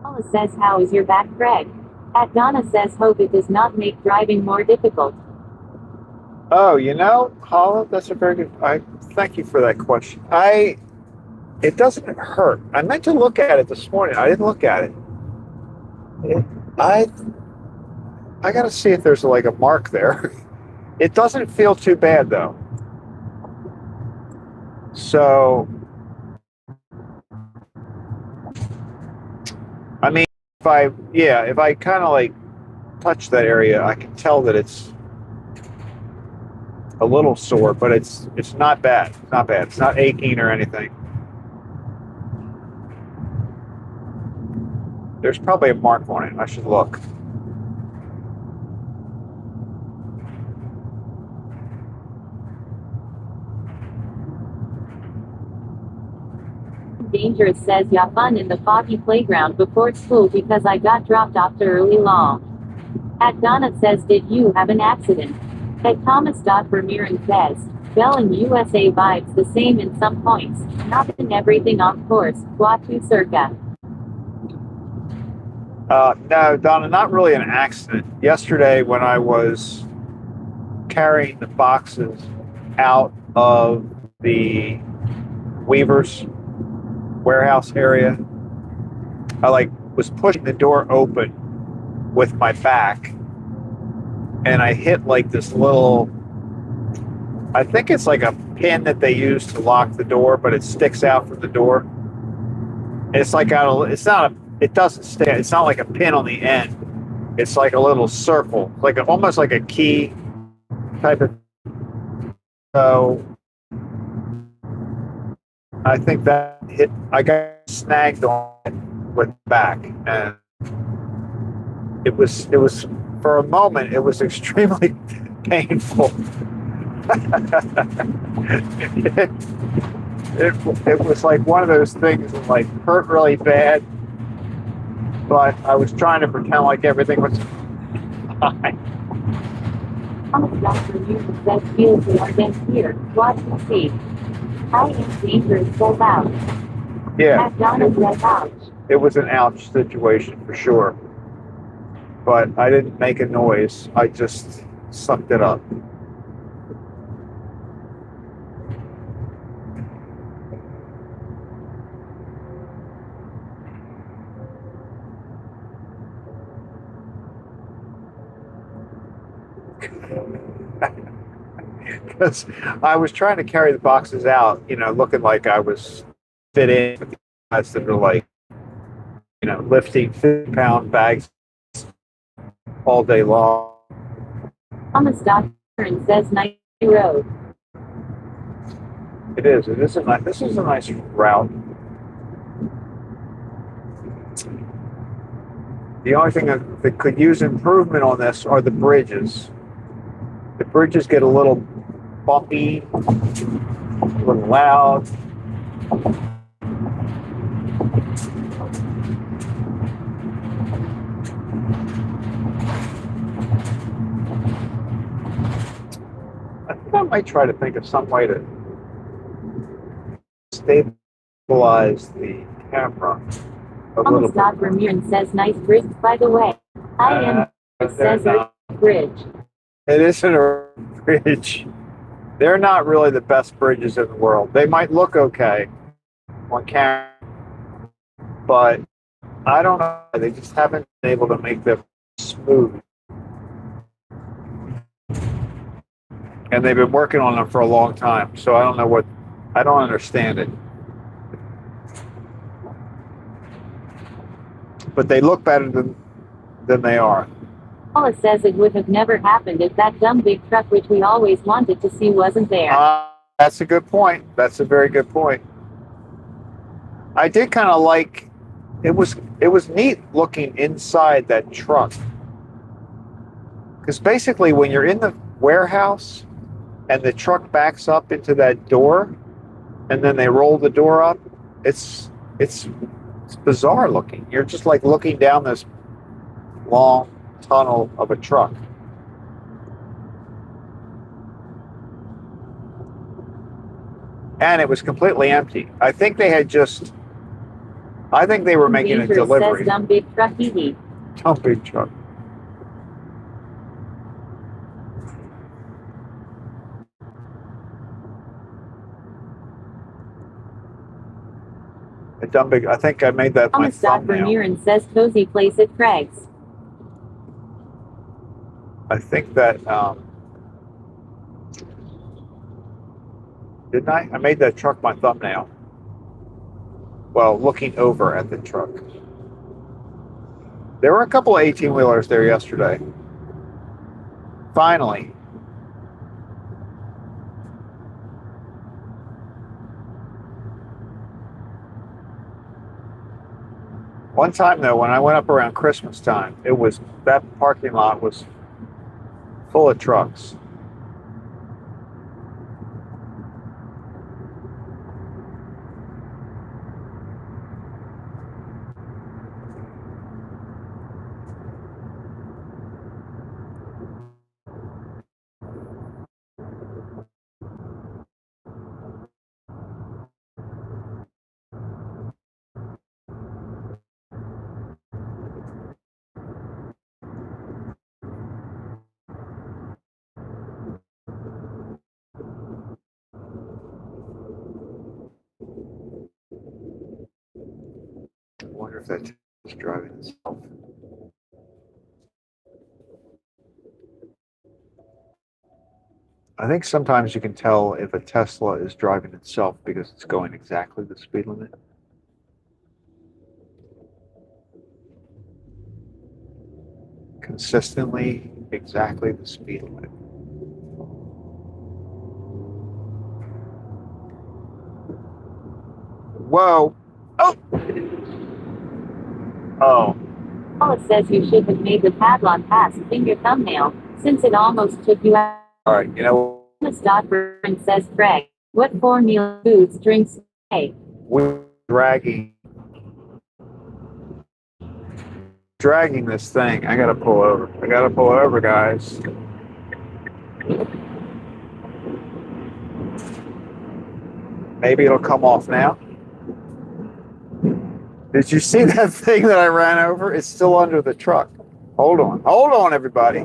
Paula says, how is your back, Greg? At Donna says, hope it does not make driving more difficult. Oh, you know, Paula, that's a very good. I thank you for that question. It doesn't hurt. I meant to look at it this morning. I didn't look at it. I got to see if there's like a mark there. It doesn't feel too bad though. So, I mean, if I kind of like touch that area, I can tell that it's a little sore, but it's not bad. It's not bad. It's not aching or anything. There's probably a mark on it. I should look. Dangerous says, yeah, fun in the foggy playground before school because I got dropped off to early law. At Donna says, did you have an accident? At Thomas Vermeeren says, Bell and USA vibes the same in some points, not in everything of course, Watu circa. No, Donna, not really an accident. Yesterday, when I was carrying the boxes out of the Weaver's warehouse area, I was pushing the door open with my back, and I hit this little, I think it's like a pin that they use to lock the door, but it sticks out from the door. And it's it doesn't stay. It's not like a pin on the end. It's like a little circle, almost like a key type of. So I think that hit. I got snagged on it with back, and it was for a moment. It was extremely painful. It was like one of those things that hurt really bad. But I was trying to pretend like everything was fine. Thomas Vermeeren says, feels we are against here. Watch and see. I am dangerous, so loud. Yeah. At Donna says, ouch. It was an ouch situation for sure. But I didn't make a noise. I just sucked it up. Because I was trying to carry the boxes out, looking like I was fit in with the guys that are lifting 50-pound bags all day long. Thomas Vermeeren says, nice road. It is. This is a nice route. The only thing that could use improvement on this are the bridges. The bridges get a little bumpy, a little loud. I think I might try to think of some way to stabilize the camera a little Thomas bit. Dot Vermeer says nice bridge, by the way. I am says bridge. It isn't a bridge. They're not really the best bridges in the world. They might look okay on camera, but I don't know. They just haven't been able to make them smooth. And they've been working on them for a long time, so I don't understand it. But they look better than they are. Paula says it would have never happened if that dumb big truck which we always wanted to see wasn't there. That's a good point. That's a very good point. I did kind of like it was neat looking inside that truck. Because basically when you're in the warehouse and the truck backs up into that door and then they roll the door up, it's bizarre looking. You're just like looking down this long tunnel of a truck. And it was completely empty. I think they were making a delivery. Says dumb big truck, Dumb big truck. A dumb big. I think I made that my thumbnail. Vermeer says cozy place at Craig's. I think that didn't I? I made that truck my thumbnail. Well, looking over at the truck. There were a couple of 18-wheelers there yesterday. Finally. One time though, when I went up around Christmas time, that parking lot was full of trucks. I wonder if that is driving itself. I think sometimes you can tell if a Tesla is driving itself because it's going exactly the speed limit. Consistently, exactly the speed limit. Whoa! Oh! Oh. Paula says you should have made the Padlon pass finger thumbnail, since it almost took you out. Alright, you know. Thomas Dotburn says Craig. What 4 meal foods drinks today? We're dragging this thing. I gotta pull over, guys. Maybe it'll come off now. Did you see that thing that I ran over? It's still under the truck. Hold on, everybody.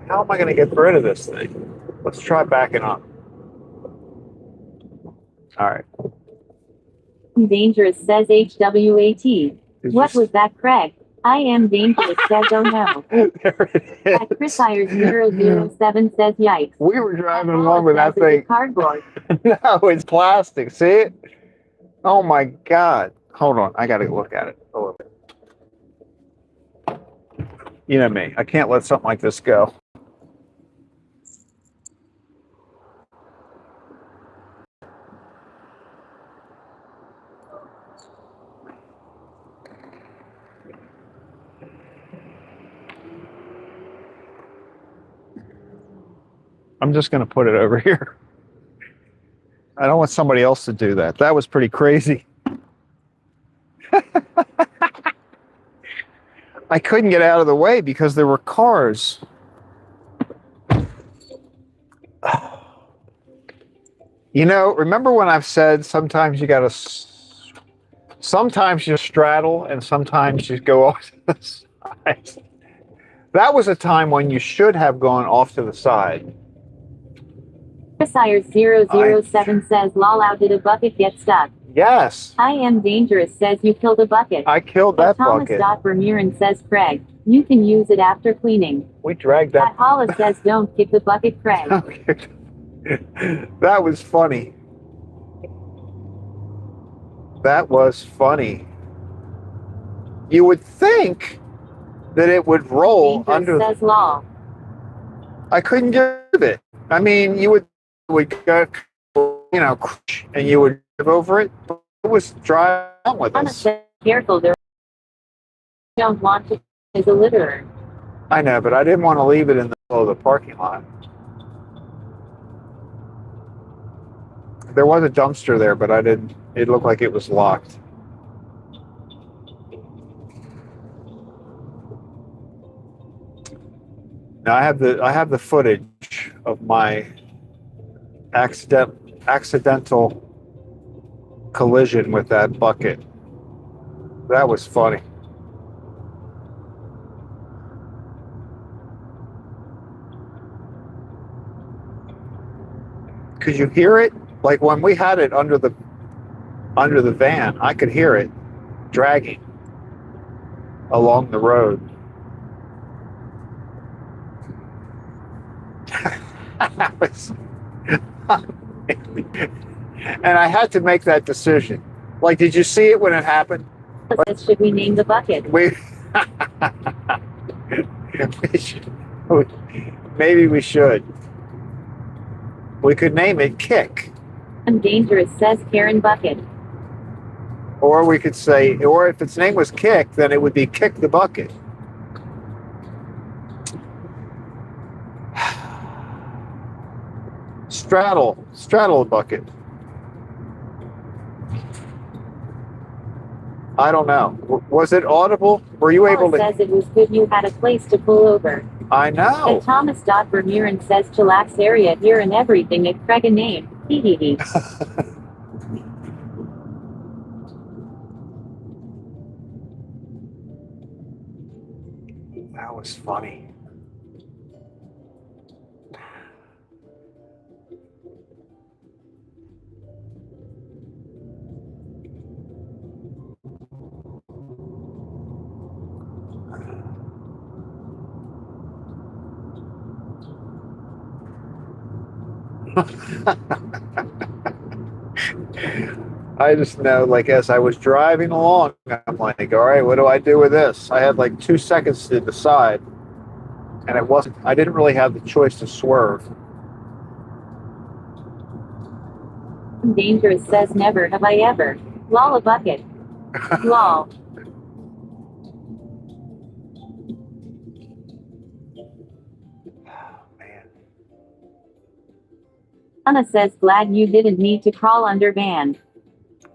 How am I going to get rid of this thing? Let's try backing up. All right. Dangerous says HWAT. What was that, Craig? I am dangerous says oh no. There it is. At Chris Hires 007 says yikes. We were driving along with that thing. Cardboard. No, it's plastic. See it? Oh my God. Hold on. I got to look at it a little bit. You know me. I can't let something like this go. I'm just going to put it over here. I don't want somebody else to do that. That was pretty crazy. I couldn't get out of the way because there were cars. You know, remember when I've said sometimes you got to, sometimes you straddle and sometimes you go off to the side. That was a time when you should have gone off to the side. Sires007 says, lol, how did a bucket get stuck? Yes. I am dangerous says, you killed a bucket. I killed that bucket. Thomas Vermeeren says, Craig, you can use it after cleaning. We dragged that. Paula says, don't kick the bucket, Craig. That was funny. That was funny. You would think that it would roll under. Says lol. I couldn't give it. I mean, you would go, you know, and you would give over it. But it was dry out with us. Careful, there. Don't want to as a litterer. I know, but I didn't want to leave it in the middle of the parking lot. There was a dumpster there, but I didn't. It looked like it was locked. Now I have the footage of my accidental collision with that bucket. That was funny. Could you hear it? Like when we had it under the van, I could hear it dragging along the road. And I had to make that decision. Like, did you see it when it happened? Should we name the bucket? We should. Maybe we should. We could name it Kick. I'm dangerous, says Karen Bucket. Or we could say, or if its name was Kick, then it would be Kick the Bucket. Straddle a bucket. I don't know. Was it audible? Were you able to? Says it was good you had a place to pull over. I know. And Thomas Vermeeren says chillax area here and everything at Craig a name. Hee hee hee. That was funny. I just know, like, as I was driving along, I'm like, all right, what do I do with this? I had like 2 seconds to decide, and I didn't really have the choice to swerve. Dangerous says, never have I ever. Lol a bucket. Lol. Anna says, glad you didn't need to crawl under van.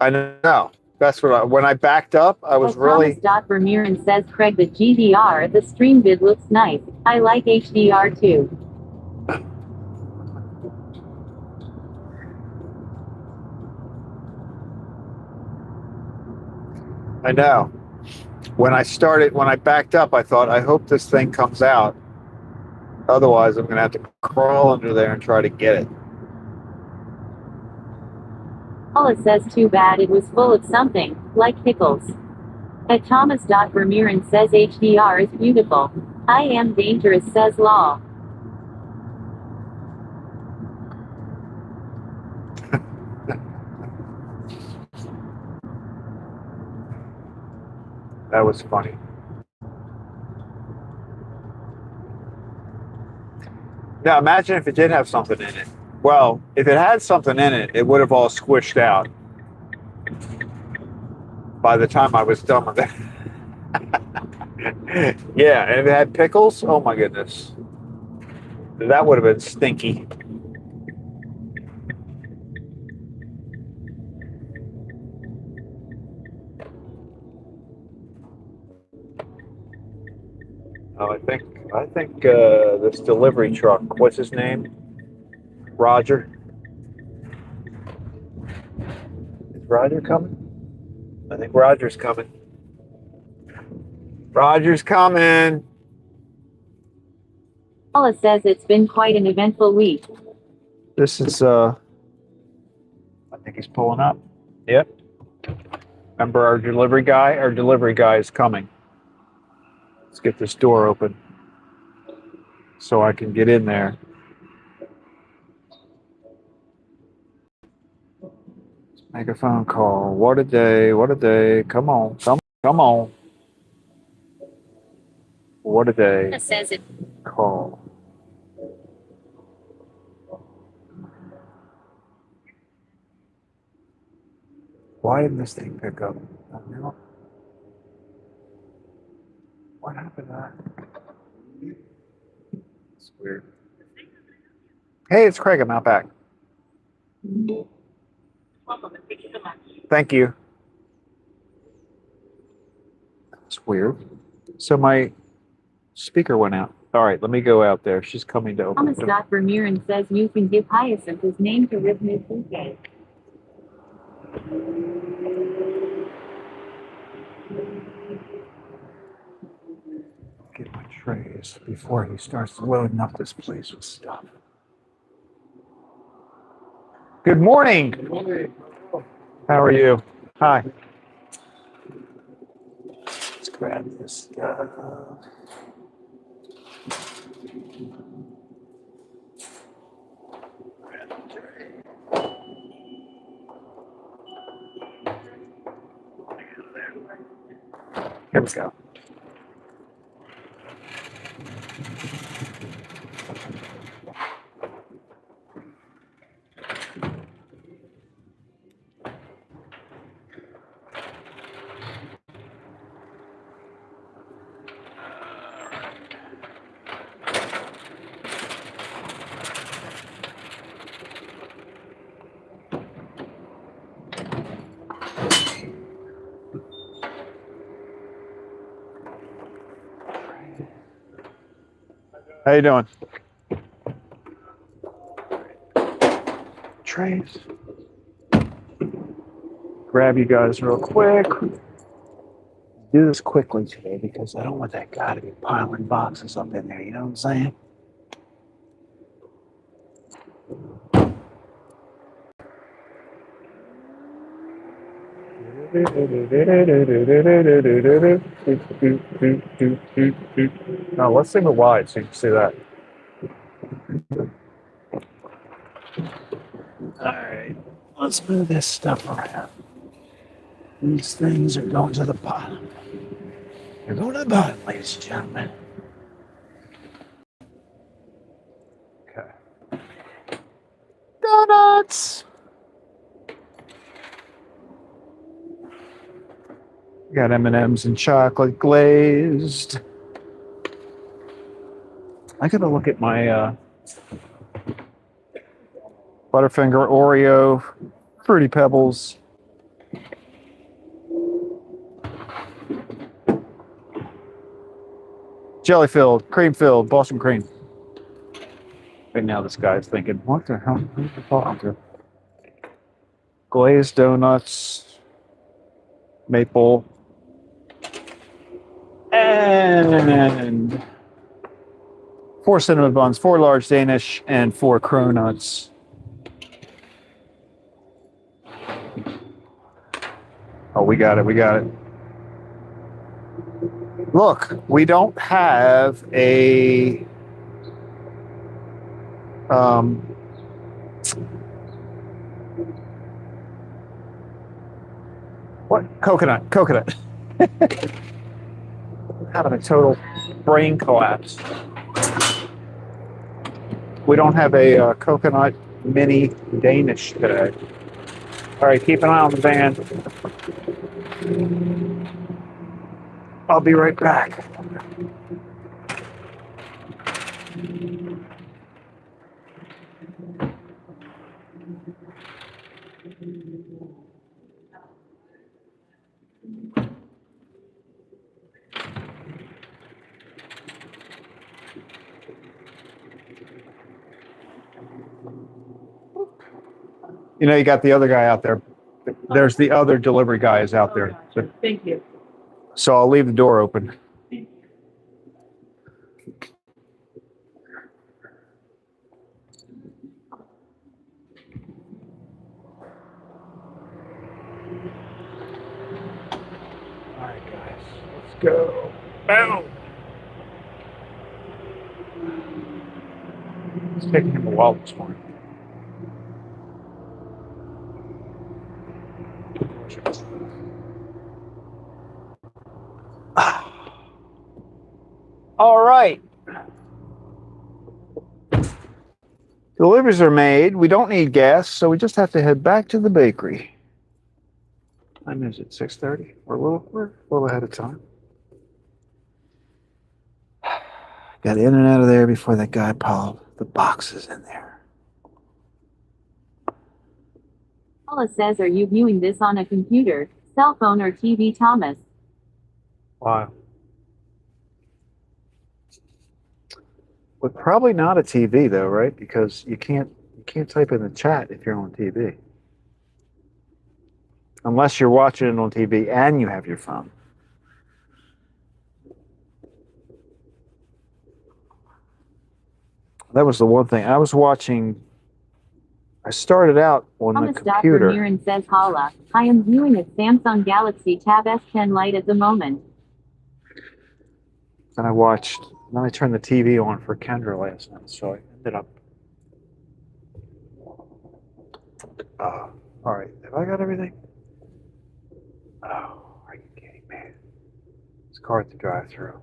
I know. That's what when I backed up, I was really. Thomas Vermeeren says, Craig, the GDR, the stream vid looks nice. I like HDR too. I know. When I backed up, I thought, I hope this thing comes out. Otherwise, I'm going to have to crawl under there and try to get it. Paula says, too bad it was full of something, like pickles. At Thomas Vermeeren says HDR is beautiful. I am dangerous says Law. That was funny. Now imagine if it did have something in it. Well, if it had something in it, it would have all squished out by the time I was done with it. Yeah, and if it had pickles, oh my goodness. That would have been stinky. Oh, I think this delivery truck, what's his name? Roger. Roger coming? I think Roger's coming. Roger's coming. Paula says it's been quite an eventful week. This is I think he's pulling up. Yep. Remember our delivery guy? Our delivery guy is coming. Let's get this door open so I can get in there. Let's make a phone call. What a day. What a day. Come on. Come on. What a day. Paula says it. Call. Why didn't this thing pick up? What happened to that? It's weird. Hey, it's Craig. I'm out back. Welcome and thank you so much. Thank you. That's weird. So my speaker went out. All right, let me go out there. She's coming to open Thomas the door. Vermeeren says you can give Hyacinth his name to rip new food. Get my trays before he starts loading up this place with stuff. Good morning. Good morning. How are you? Hi. Let's grab this stuff. Grab the tray. Here we go. How you doing? Trays. Grab you guys real quick. Do this quickly today because I don't want that guy to be piling boxes up in there. You know what I'm saying? Now let's sing it wide so you can see that. All right, let's move this stuff around. These things are going to the bottom. They're going to the bottom, ladies and gentlemen. Okay. Donuts! We got M&Ms and chocolate glazed. I gotta look at my Butterfinger Oreo, Fruity Pebbles. Jelly filled, cream filled, Boston cream. Right now this guy's thinking, what the hell are you talking to? Glazed donuts, maple, and 4 cinnamon buns, 4 large Danish, and 4 cronuts. Oh, we got it, we got it. Look, we don't have a what? Coconut. Having a total brain collapse. We don't have a coconut mini Danish today. All right, keep an eye on the van. I'll be right back. You know, you got the other guy out there there's the other delivery guy is out there. Thank you. So I'll leave the door open. All right, guys, let's go. Boom. It's taking him a while this morning. All right. Deliveries are made. We don't need gas, so we just have to head back to the bakery. Time is it 6:30? We're a little ahead of time. Got in and out of there before that guy piled the boxes in there. Paula says, are you viewing this on a computer, cell phone, or TV, Thomas? Wow. But probably not a TV though, right? Because you can't type in the chat if you're on TV. Unless you're watching it on TV and you have your phone. That was the one thing. I was watching, I started out on the computer. Thomas says, Paula, I am viewing a Samsung Galaxy Tab S10 Lite at the moment. And then I turned the TV on for Kendra last night, so I ended up. All right, have I got everything? Oh, are you kidding me? It's a car at the drive-thru.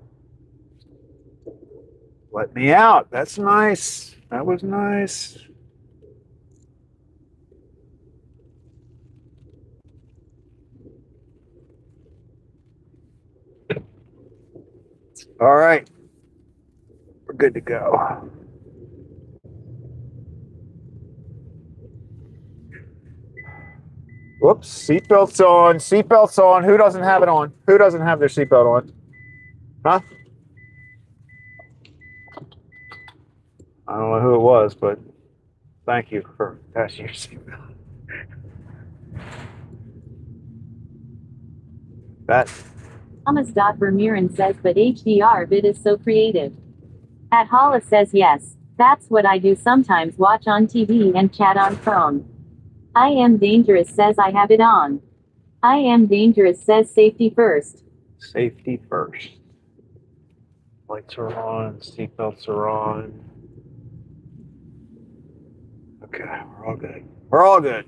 Let me out. That's nice. That was nice. All right. We're good to go. Whoops, seatbelts on, seatbelts on. Who doesn't have it on? Who doesn't have their seatbelt on? Huh? I don't know who it was, but thank you for passing your seatbelt. That. Thomas Vermeeren says, but HDR vid is so creative. At Hala says, yes, that's what I do sometimes, watch on TV and chat on phone. I am dangerous says I have it on. I am dangerous says safety first. Safety first. Lights are on, seatbelts are on. Okay, we're all good. We're all good.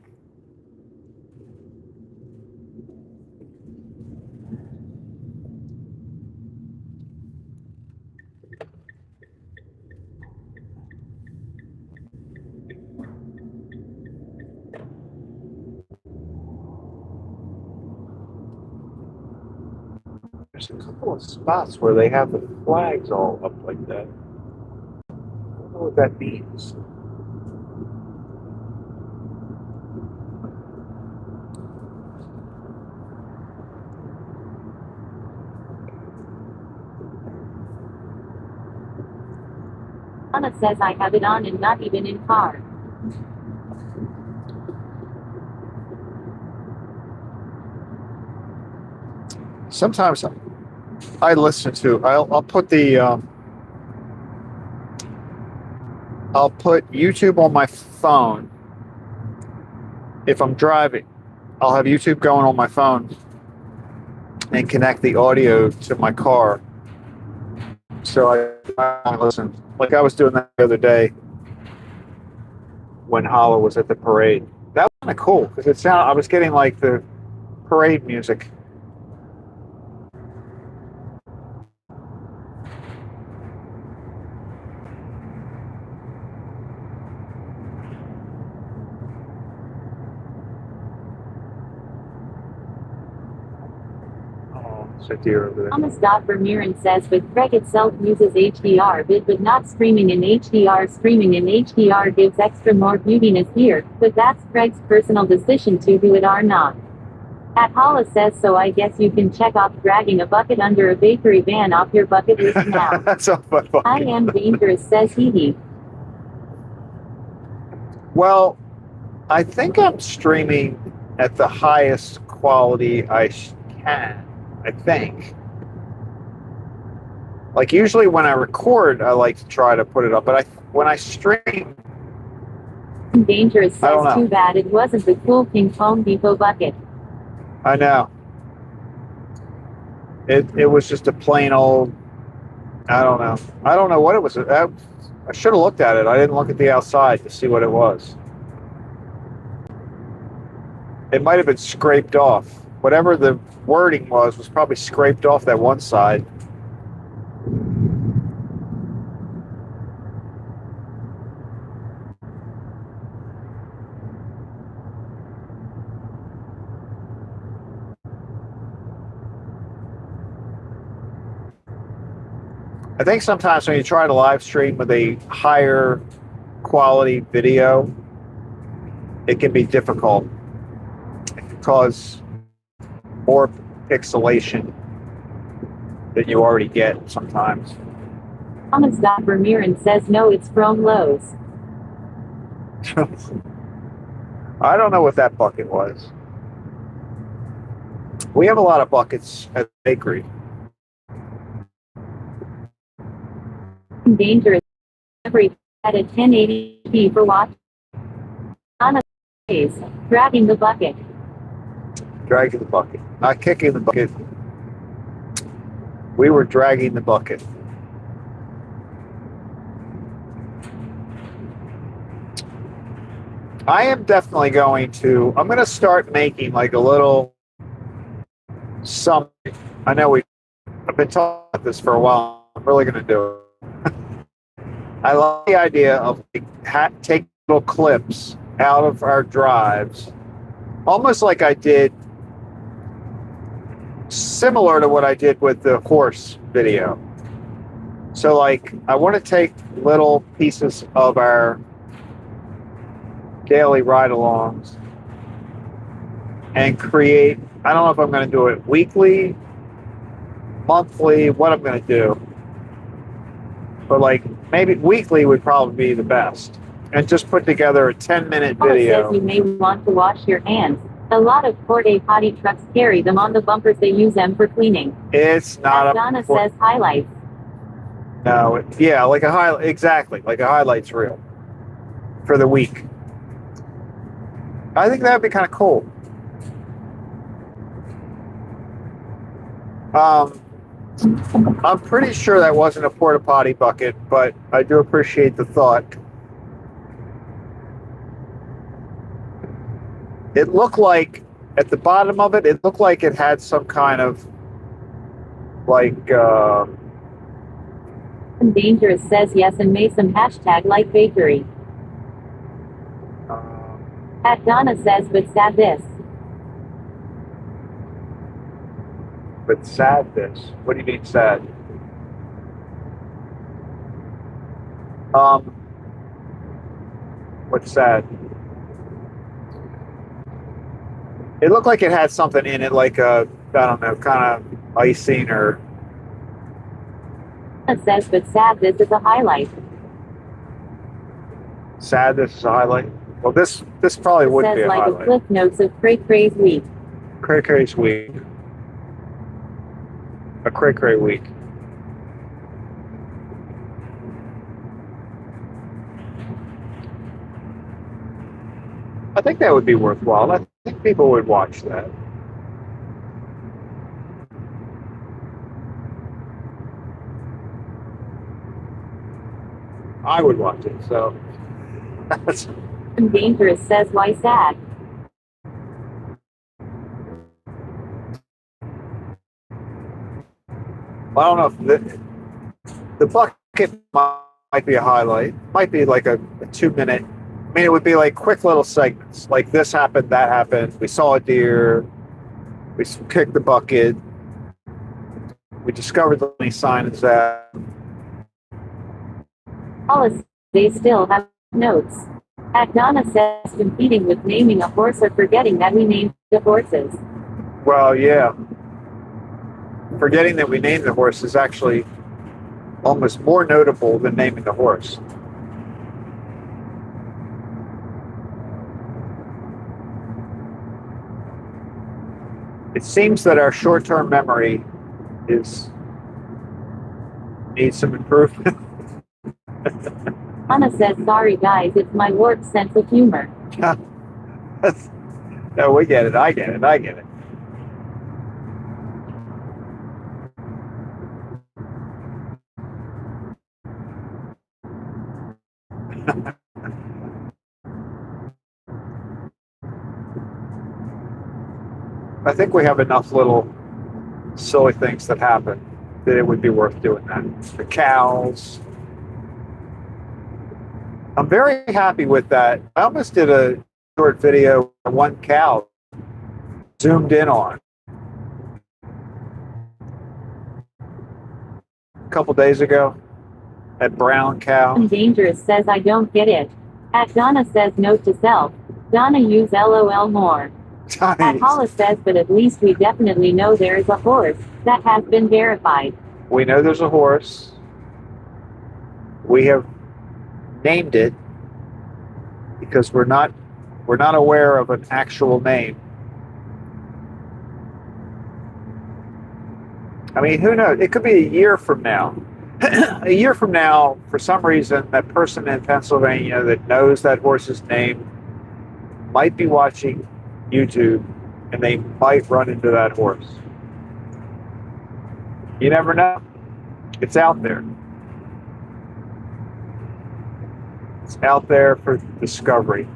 There's a couple of spots where they have the flags all up like that. I don't know what that means. Anna says I have it on and not even in car. Sometimes I listen to. I'll put the. I'll put YouTube on my phone. If I'm driving, I'll have YouTube going on my phone and connect the audio to my car. So I listen. Like I was doing that the other day when Hala was at the parade. That was kind of cool because it sounded. I was getting like the parade music. A deer over there. Thomas Vermeeren says, but Craig itself uses HDR vid but not streaming in HDR. Streaming in HDR gives extra more beautiness here, but that's Craig's personal decision to do it or not. At Hala says, so I guess you can check off dragging a bucket under a bakery van off your bucket list now. That's off my bucket. I am dangerous says he. Well, I think I'm streaming at the highest quality I can, I think. Like usually when I record, I like to try to put it up, but when I stream, Dangerous I don't says know. too bad it wasn't the cool pink Home Depot bucket. I know. It was just a plain old, I don't know. I don't know what it was. I should have looked at it. I didn't look at the outside to see what it was. It might have been scraped off. Whatever the wording was probably scraped off that one side. I think sometimes when you try to live stream with a higher quality video, it can be difficult. It can cause more pixelation than you already get sometimes. Thomas.Vermeeren says no, it's from Lowe's. I don't know what that bucket was. We have a lot of buckets at the bakery. Dangerous every at a 1080p for watch. On a days, dragging the bucket. Dragging the bucket. Not kicking the bucket. We were dragging the bucket. I am definitely going to start making like a little something. I know I've been talking about this for a while. I'm really going to do it. I like the idea of take little clips out of our drives, almost like I did, similar to what I did with the horse video. So like, I want to take little pieces of our daily ride-alongs and create, I don't know if I'm going to do it weekly, monthly, what I'm going to do. But like maybe weekly would probably be the best. And just put together a 10-minute video. Says you may want to wash your hands. A lot of porta potty trucks carry them on the bumpers. They use them for cleaning. It's not Donna says highlights. No, yeah, like a highlight, exactly, like a highlights reel for the week. I think that would be kind of cool. I'm pretty sure that wasn't a porta potty bucket, but I do appreciate the thought. It looked like at the bottom of it, it looked like it had some kind of like. Dangerous says yes and may some hashtag like bakery. At Donna says but sad this. But sad this. What do you mean sad? What's sad? It looked like it had something in it, like a, I don't know, kind of icing or. It says but sad this is a highlight. Sad this is a highlight. Well, this probably wouldn't be a like highlight. Says like a cliff notes of Craycray's week. Craycray's week. A Craycray week. I think that would be worthwhile. I think people would watch that. I would watch it, so. Dangerous says why sad. I don't know if the bucket might be a highlight. Might be like a 2-minute. I mean, it would be like quick little segments. Like this happened, that happened. We saw a deer. We kicked the bucket. We discovered the many signs that. Hollis, they still have notes. At Donna says competing with naming a horse or forgetting that we named the horses. Well, yeah. Forgetting that we named the horse is actually almost more notable than naming the horse. It seems that our short-term memory needs some improvement. Anna says, sorry guys, it's my warped sense of humor. No, we get it. I get it. I get it. I think we have enough little silly things that happen that it would be worth doing that. The cows. I'm very happy with that. I almost did a short video of one cow zoomed in on a couple days ago. That brown cow. Dangerous says, I don't get it. At Donna says, note to self. Donna use LOL more. At Hollis says, but at least we definitely know there is a horse. That has been verified. We know there's a horse. We have named it because we're not aware of an actual name. I mean, who knows? It could be a year from now. A year from now, for some reason, that person in Pennsylvania that knows that horse's name might be watching YouTube, and they might run into that horse. You never know. It's out there. It's out there for discovery.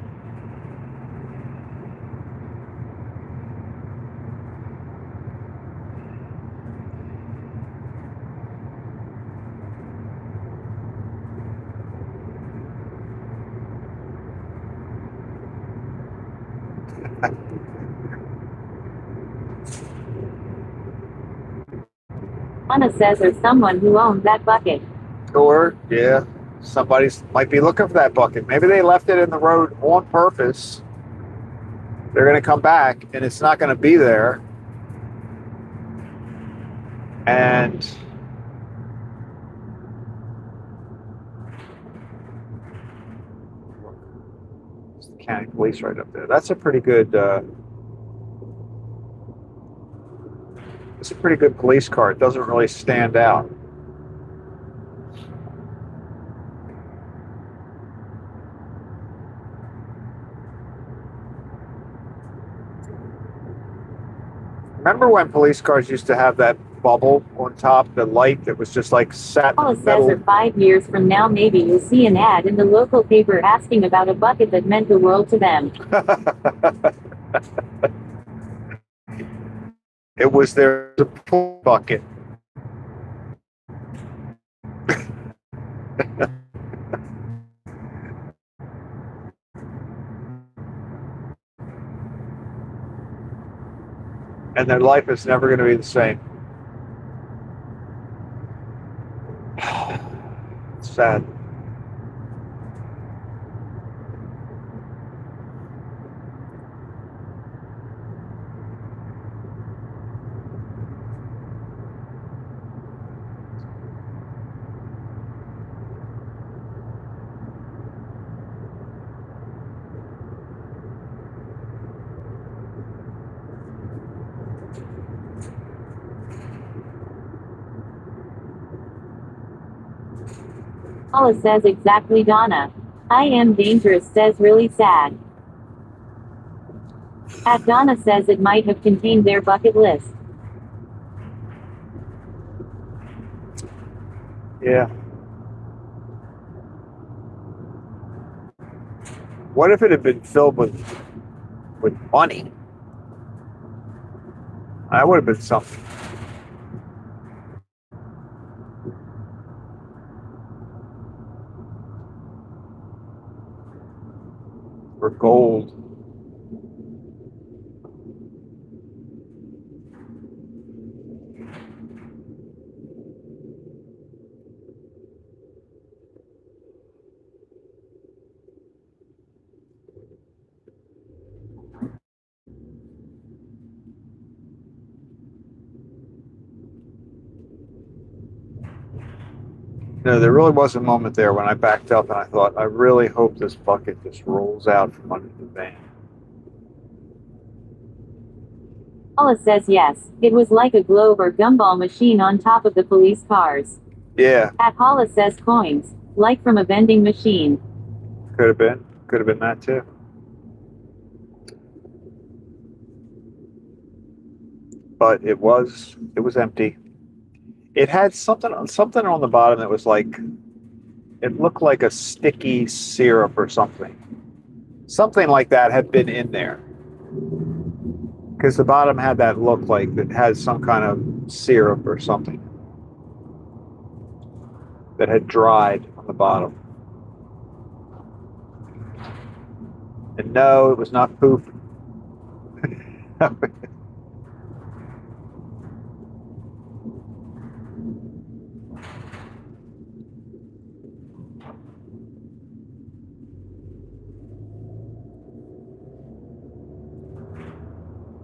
Anna says, or someone who owns that bucket. Or, yeah, somebody might be looking for that bucket. Maybe they left it in the road on purpose. They're going to come back, and it's not going to be there. And there's the county police right up there. That's a pretty good. It's a pretty good police car. It doesn't really stand out. Remember when police cars used to have that bubble on top, the light that was just like satin Paula says, metal? or 5 years from now, maybe you'll see an ad in the local paper asking about a bucket that meant the world to them. It was their pool bucket. And their life is never going to be the same. It's sad. Paula says, exactly, Donna. I am dangerous says, really sad. At Donna says, it might have contained their bucket list. Yeah. What if it had been filled with money? That would have been something. Or gold. No, there really was a moment there when I backed up and I thought, I really hope this bucket just rolls out from under the van. Paula says yes, it was like a globe or gumball machine on top of the police cars. Yeah. At Paula says coins, like from a vending machine. Could have been. Could have been that too. But it was empty. It had something on the bottom that was like, it looked like a sticky syrup or something. Something like that had been in there. Because the bottom had that look like it had some kind of syrup or something that had dried on the bottom. And no, it was not poop.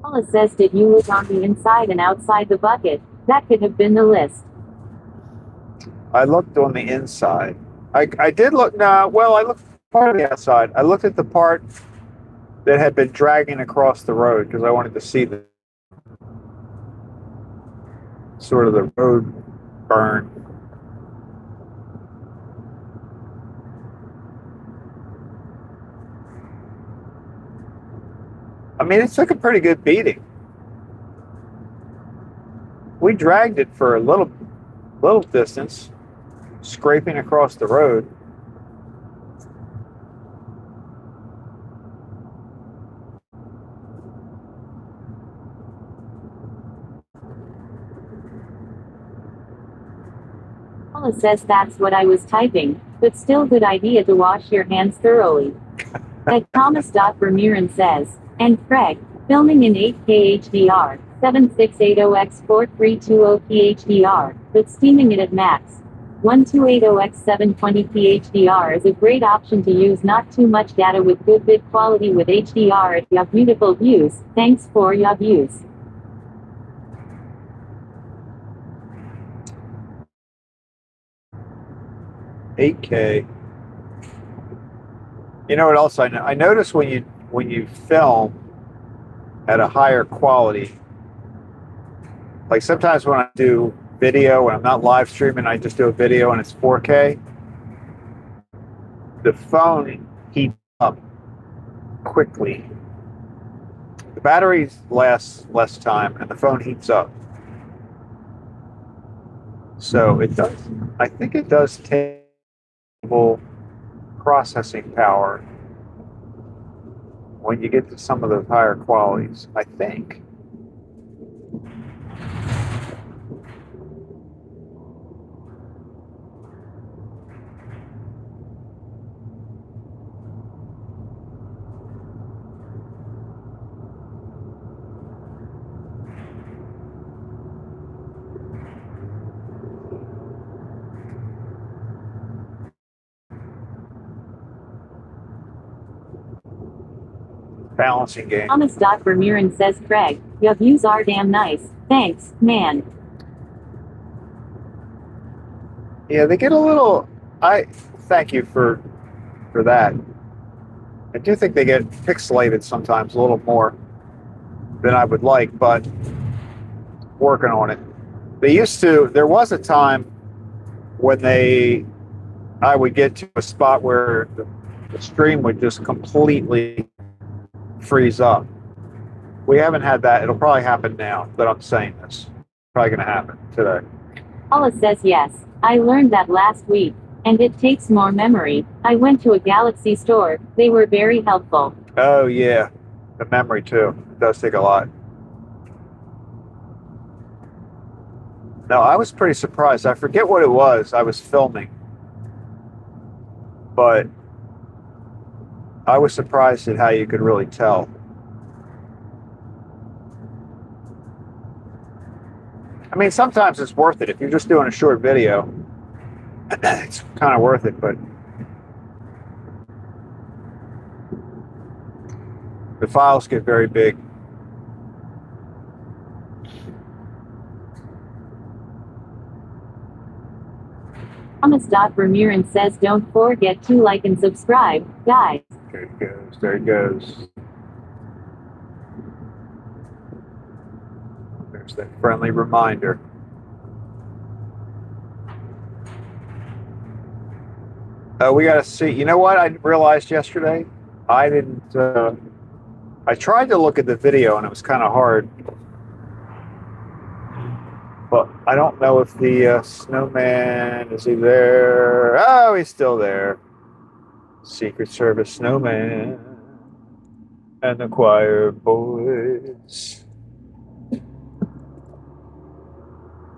Paula says, did you look on the inside and outside the bucket? That could have been the list. I looked on the inside. I did look, well, I looked part of the outside. I looked at the part that had been dragging across the road because I wanted to see the sort of the road burn. I mean, it took a pretty good beating. We dragged it for a little distance, scraping across the road. Paula says that's what I was typing, but still good idea to wash your hands thoroughly. At Thomas.Vermeeren says, and Craig, filming in 8K HDR, 7680x4320 PHDR, but steaming it at max. 1280x720p HDR is a great option to use not too much data with good bit quality with HDR at your beautiful views. Thanks for your views. $8K. You know what else I notice when you film at a higher quality, like sometimes when I do video, when I'm not live streaming, I just do a video and it's 4K, the phone heats up quickly. The batteries last less time and the phone heats up. So it does, I think it does take processing power when you get to some of those higher qualities, I think. Balancing game. Thomas.Vermeeren says, Craig, your views are damn nice. Thanks, man. Yeah, they get a little. I thank you for that. I do think they get pixelated sometimes a little more than I would like, but working on it. There was a time when I would get to a spot where the stream would just completely freeze up. We haven't had that. It'll probably happen now that I'm saying this. Probably going to happen today. Paula says yes. I learned that last week, and it takes more memory. I went to a Galaxy store. They were very helpful. Oh yeah, the memory too. It does take a lot. No, I was pretty surprised. I forget what it was I was filming, but I was surprised at how you could really tell. I mean, sometimes it's worth it. If you're just doing a short video, it's kind of worth it, but the files get very big. Thomas.Vermeeren says don't forget to like and subscribe, guys. There it goes. There it goes. Just a friendly reminder. We got to see. You know what I realized yesterday? I didn't. I tried to look at the video and it was kind of hard. But I don't know if the snowman, is he there? Oh, he's still there. Secret Service snowman and the choir boys.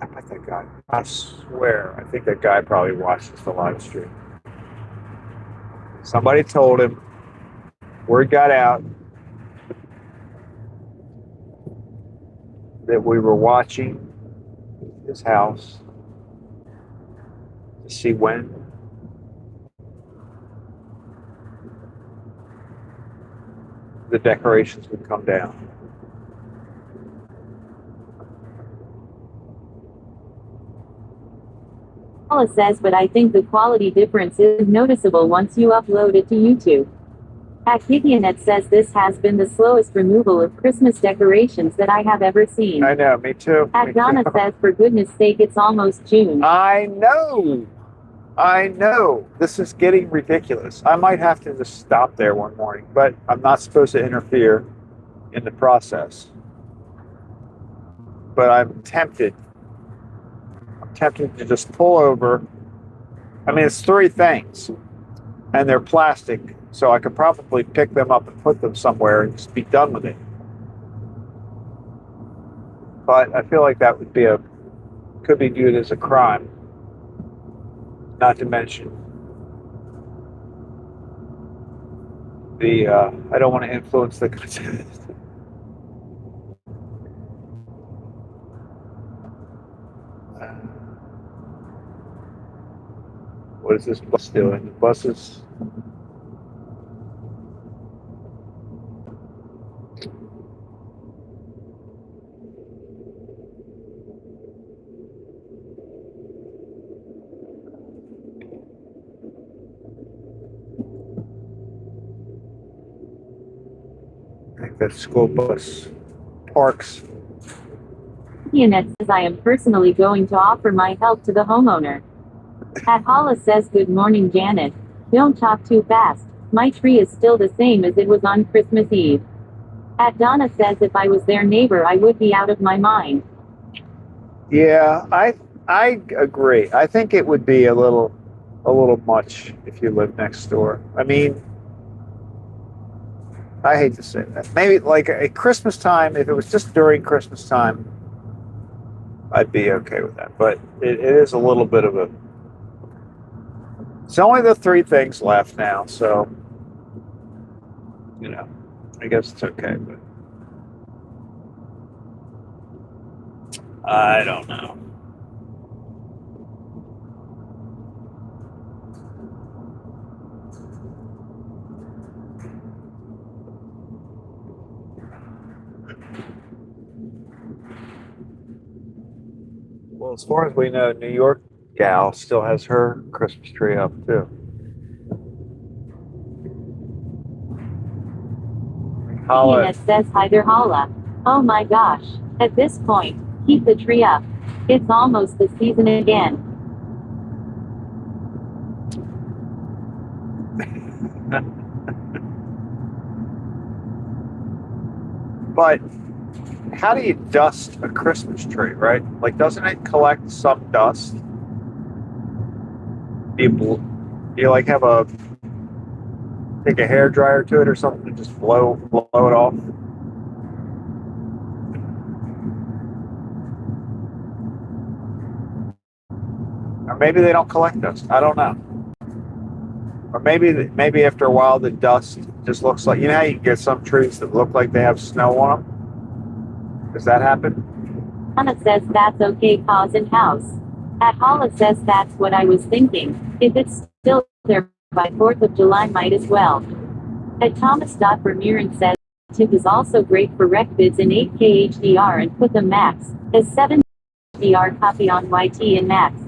I bet that guy, I swear, I think that guy probably watches the live stream. Somebody told him, word got out that we were watching his house to see when the decorations would come down. Paula says, but I think the quality difference is noticeable once you upload it to YouTube. Gigionet says this has been the slowest removal of Christmas decorations that I have ever seen. I know, me too. Donna says, for goodness sake, it's almost June. I know. This is getting ridiculous. I might have to just stop there one morning, but I'm not supposed to interfere in the process. But I'm tempted. To just pull over. I mean, it's 3 things, and they're plastic, so I could probably pick them up and put them somewhere and just be done with it. But I feel like that would be could be viewed as a crime. Not to mention I don't want to influence the What is this bus doing? The bus is... I think that school bus parks. Gigionet says, I am personally going to offer my help to the homeowner. Hala says, good morning, Janet. Don't talk too fast. My tree is still the same as it was on Christmas Eve. Donna says, if I was their neighbor, I would be out of my mind. Yeah, I agree. I think it would be a little much if you lived next door. I mean, I hate to say that. Maybe like at Christmas time, if it was just during Christmas time, I'd be okay with that. But it is a little bit of a... It's only the 3 things left now, so, you know, I guess it's okay, but I don't know. Well, as far as we know, New York gal still has her Christmas tree up too. Gigionet says, hi there, Hala. Oh my gosh. At this point, keep the tree up. It's almost the season again. But how do you dust a Christmas tree, right? Like, doesn't it collect some dust? Do you like have take a hair dryer to it or something and just blow it off? Or maybe they don't collect dust. I don't know. Or maybe after a while the dust just looks like, you know how you get some trees that look like they have snow on them? Does that happen? Anna says that's okay, cause in house. Hala says that's what I was thinking. If it's still there by 4th of July, might as well. Thomas Vermeeren says tip is also great for rec bids in 8K HDR and put them max as 7 HDR copy on YT and max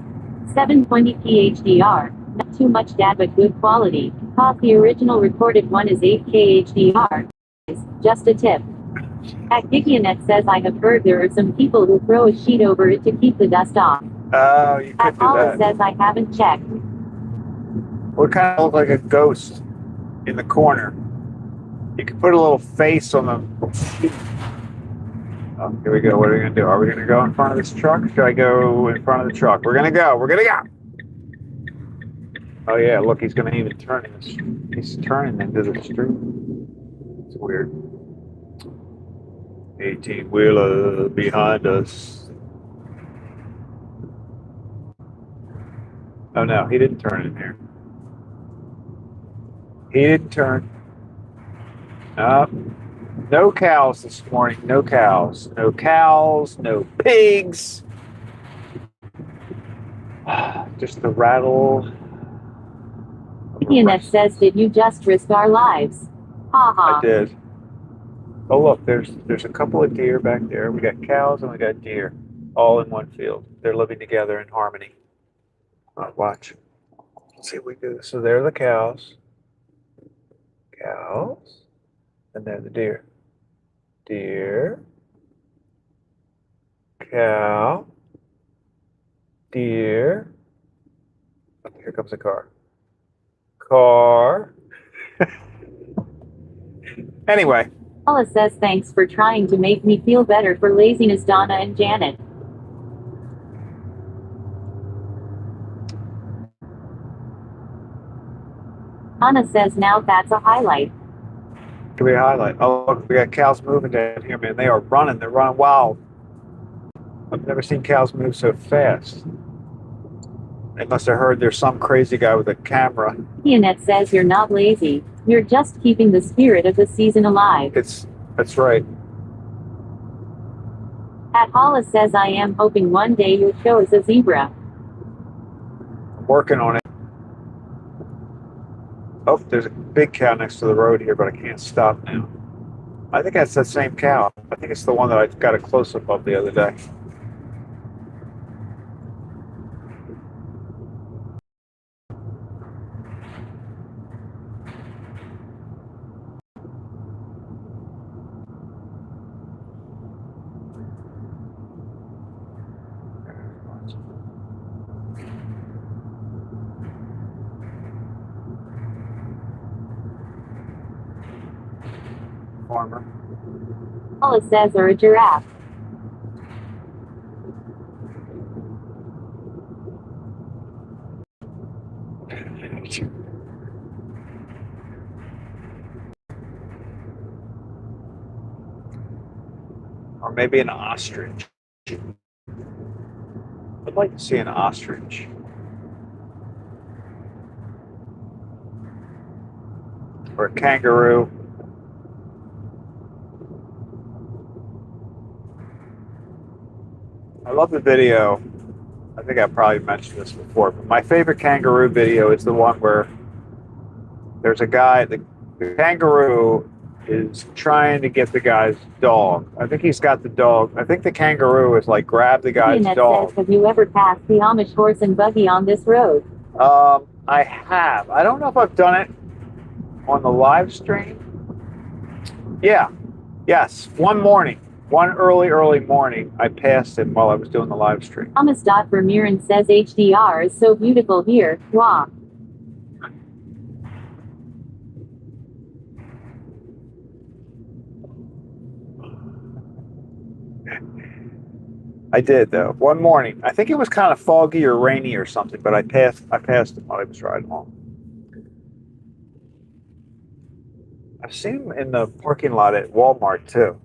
720p HDR. Not too much dad but good quality. The original recorded one is 8K HDR. Just a tip. At Gigionet says I have heard there are some people who throw a sheet over it to keep the dust off. Oh, you could At do Paula that. says I haven't checked. What kind of look like a ghost in the corner? You could put a little face on the. Oh, here we go. What are we gonna do? Are we gonna go in front of this truck? Should I go in front of the truck? We're gonna go. We're gonna go. Oh yeah, look, he's gonna even turn in this. He's turning into the street. It's weird. 18-wheeler behind us. Oh no, he didn't turn in here. He didn't turn. No cows this morning. No cows. No cows. No pigs. Just the rattle. Gigionet says, did you just risk our lives? Ha ha. I did. Oh look, there's a couple of deer back there. We got cows and we got deer, all in one field. They're living together in harmony. Watch. Let's see if we do this. So there are the cows. Cows. And there are the deer. Deer. Cow. Deer. Oh, here comes a car. Car. Anyway. Paula says thanks for trying to make me feel better for laziness, Donna and Janet. Anna says now that's a highlight. Could be a highlight. Oh, look, we got cows moving down here, man. They are running. They're running wild. I've never seen cows move so fast. They must have heard there's some crazy guy with a camera. Gigionet says you're not lazy. You're just keeping the spirit of the season alive. That's right. At Paula says I am hoping one day you'll show us a zebra. I'm working on it. Oh, there's a big cow next to the road here, but I can't stop now. I think that's that same cow. I think it's the one that I got a close-up of the other day. Farmer. Paula says or a giraffe. Or maybe an ostrich. I'd like to see an ostrich. Or a kangaroo. I love the video. I think I probably mentioned this before, but my favorite kangaroo video is the one where there's a guy, the kangaroo is trying to get the guy's dog. I think he's got the dog. I think the kangaroo is like, grab the guy's dog. Says, have you ever passed the Amish horse and buggy on this road? I have. I don't know if I've done it on the live stream. Yeah. Yes. One morning. One early morning, I passed him while I was doing the live stream. Thomas Vermeeren says HDR is so beautiful here. Wow. I did though. One morning. I think it was kind of foggy or rainy or something, but I passed him while I was riding home. I've seen him in the parking lot at Walmart too.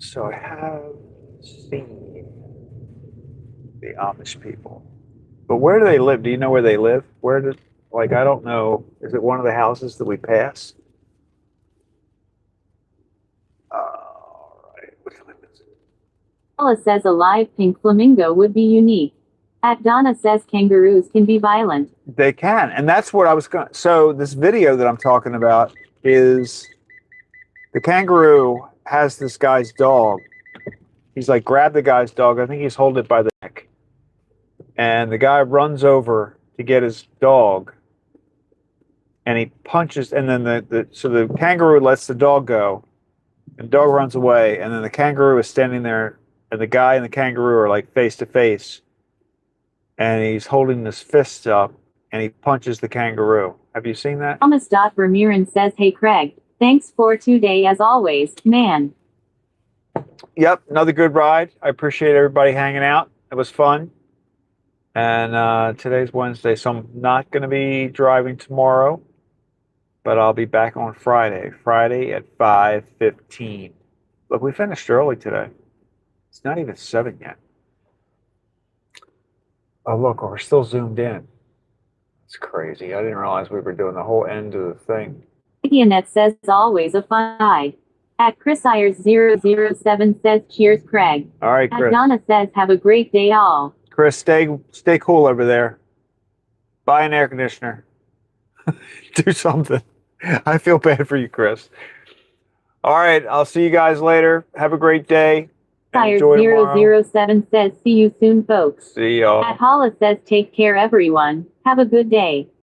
So I have seen the Amish people. But where do they live? Do you know where they live? I don't know. Is it one of the houses that we pass? All right. Which one is it? Paula says a live pink flamingo would be unique. At Donna says kangaroos can be violent. They can. And that's what I was going to. So this video that I'm talking about is the kangaroo has this guy's dog. He's like, grab the guy's dog. I think he's holding it by the neck. And the guy runs over to get his dog. and he punches, and then so the kangaroo lets the dog go, and the dog runs away, and then the kangaroo is standing there, and the guy and the kangaroo are like face to face, and he's holding his fist up, and he punches the kangaroo. Have you seen that? Thomas Vermeeren says, hey Craig, thanks for today as always, man. Yep, another good ride. I appreciate everybody hanging out. It was fun. And today's Wednesday, so I'm not going to be driving tomorrow, but I'll be back on Friday at 5:15. Look, we finished early today. It's not even 7 yet. Oh, look, we're still zoomed in. It's crazy. I didn't realize we were doing the whole end of the thing. Idianet says, always a fun ride. At Chris Ayers 007 says, cheers, Craig. All right, Chris. At Donna says, have a great day all. Chris, stay cool over there. Buy an air conditioner. Do something. I feel bad for you, Chris. All right, I'll see you guys later. Have a great day. Ayers 007 says, see you soon, folks. See y'all. At Hala says, take care, everyone. Have a good day.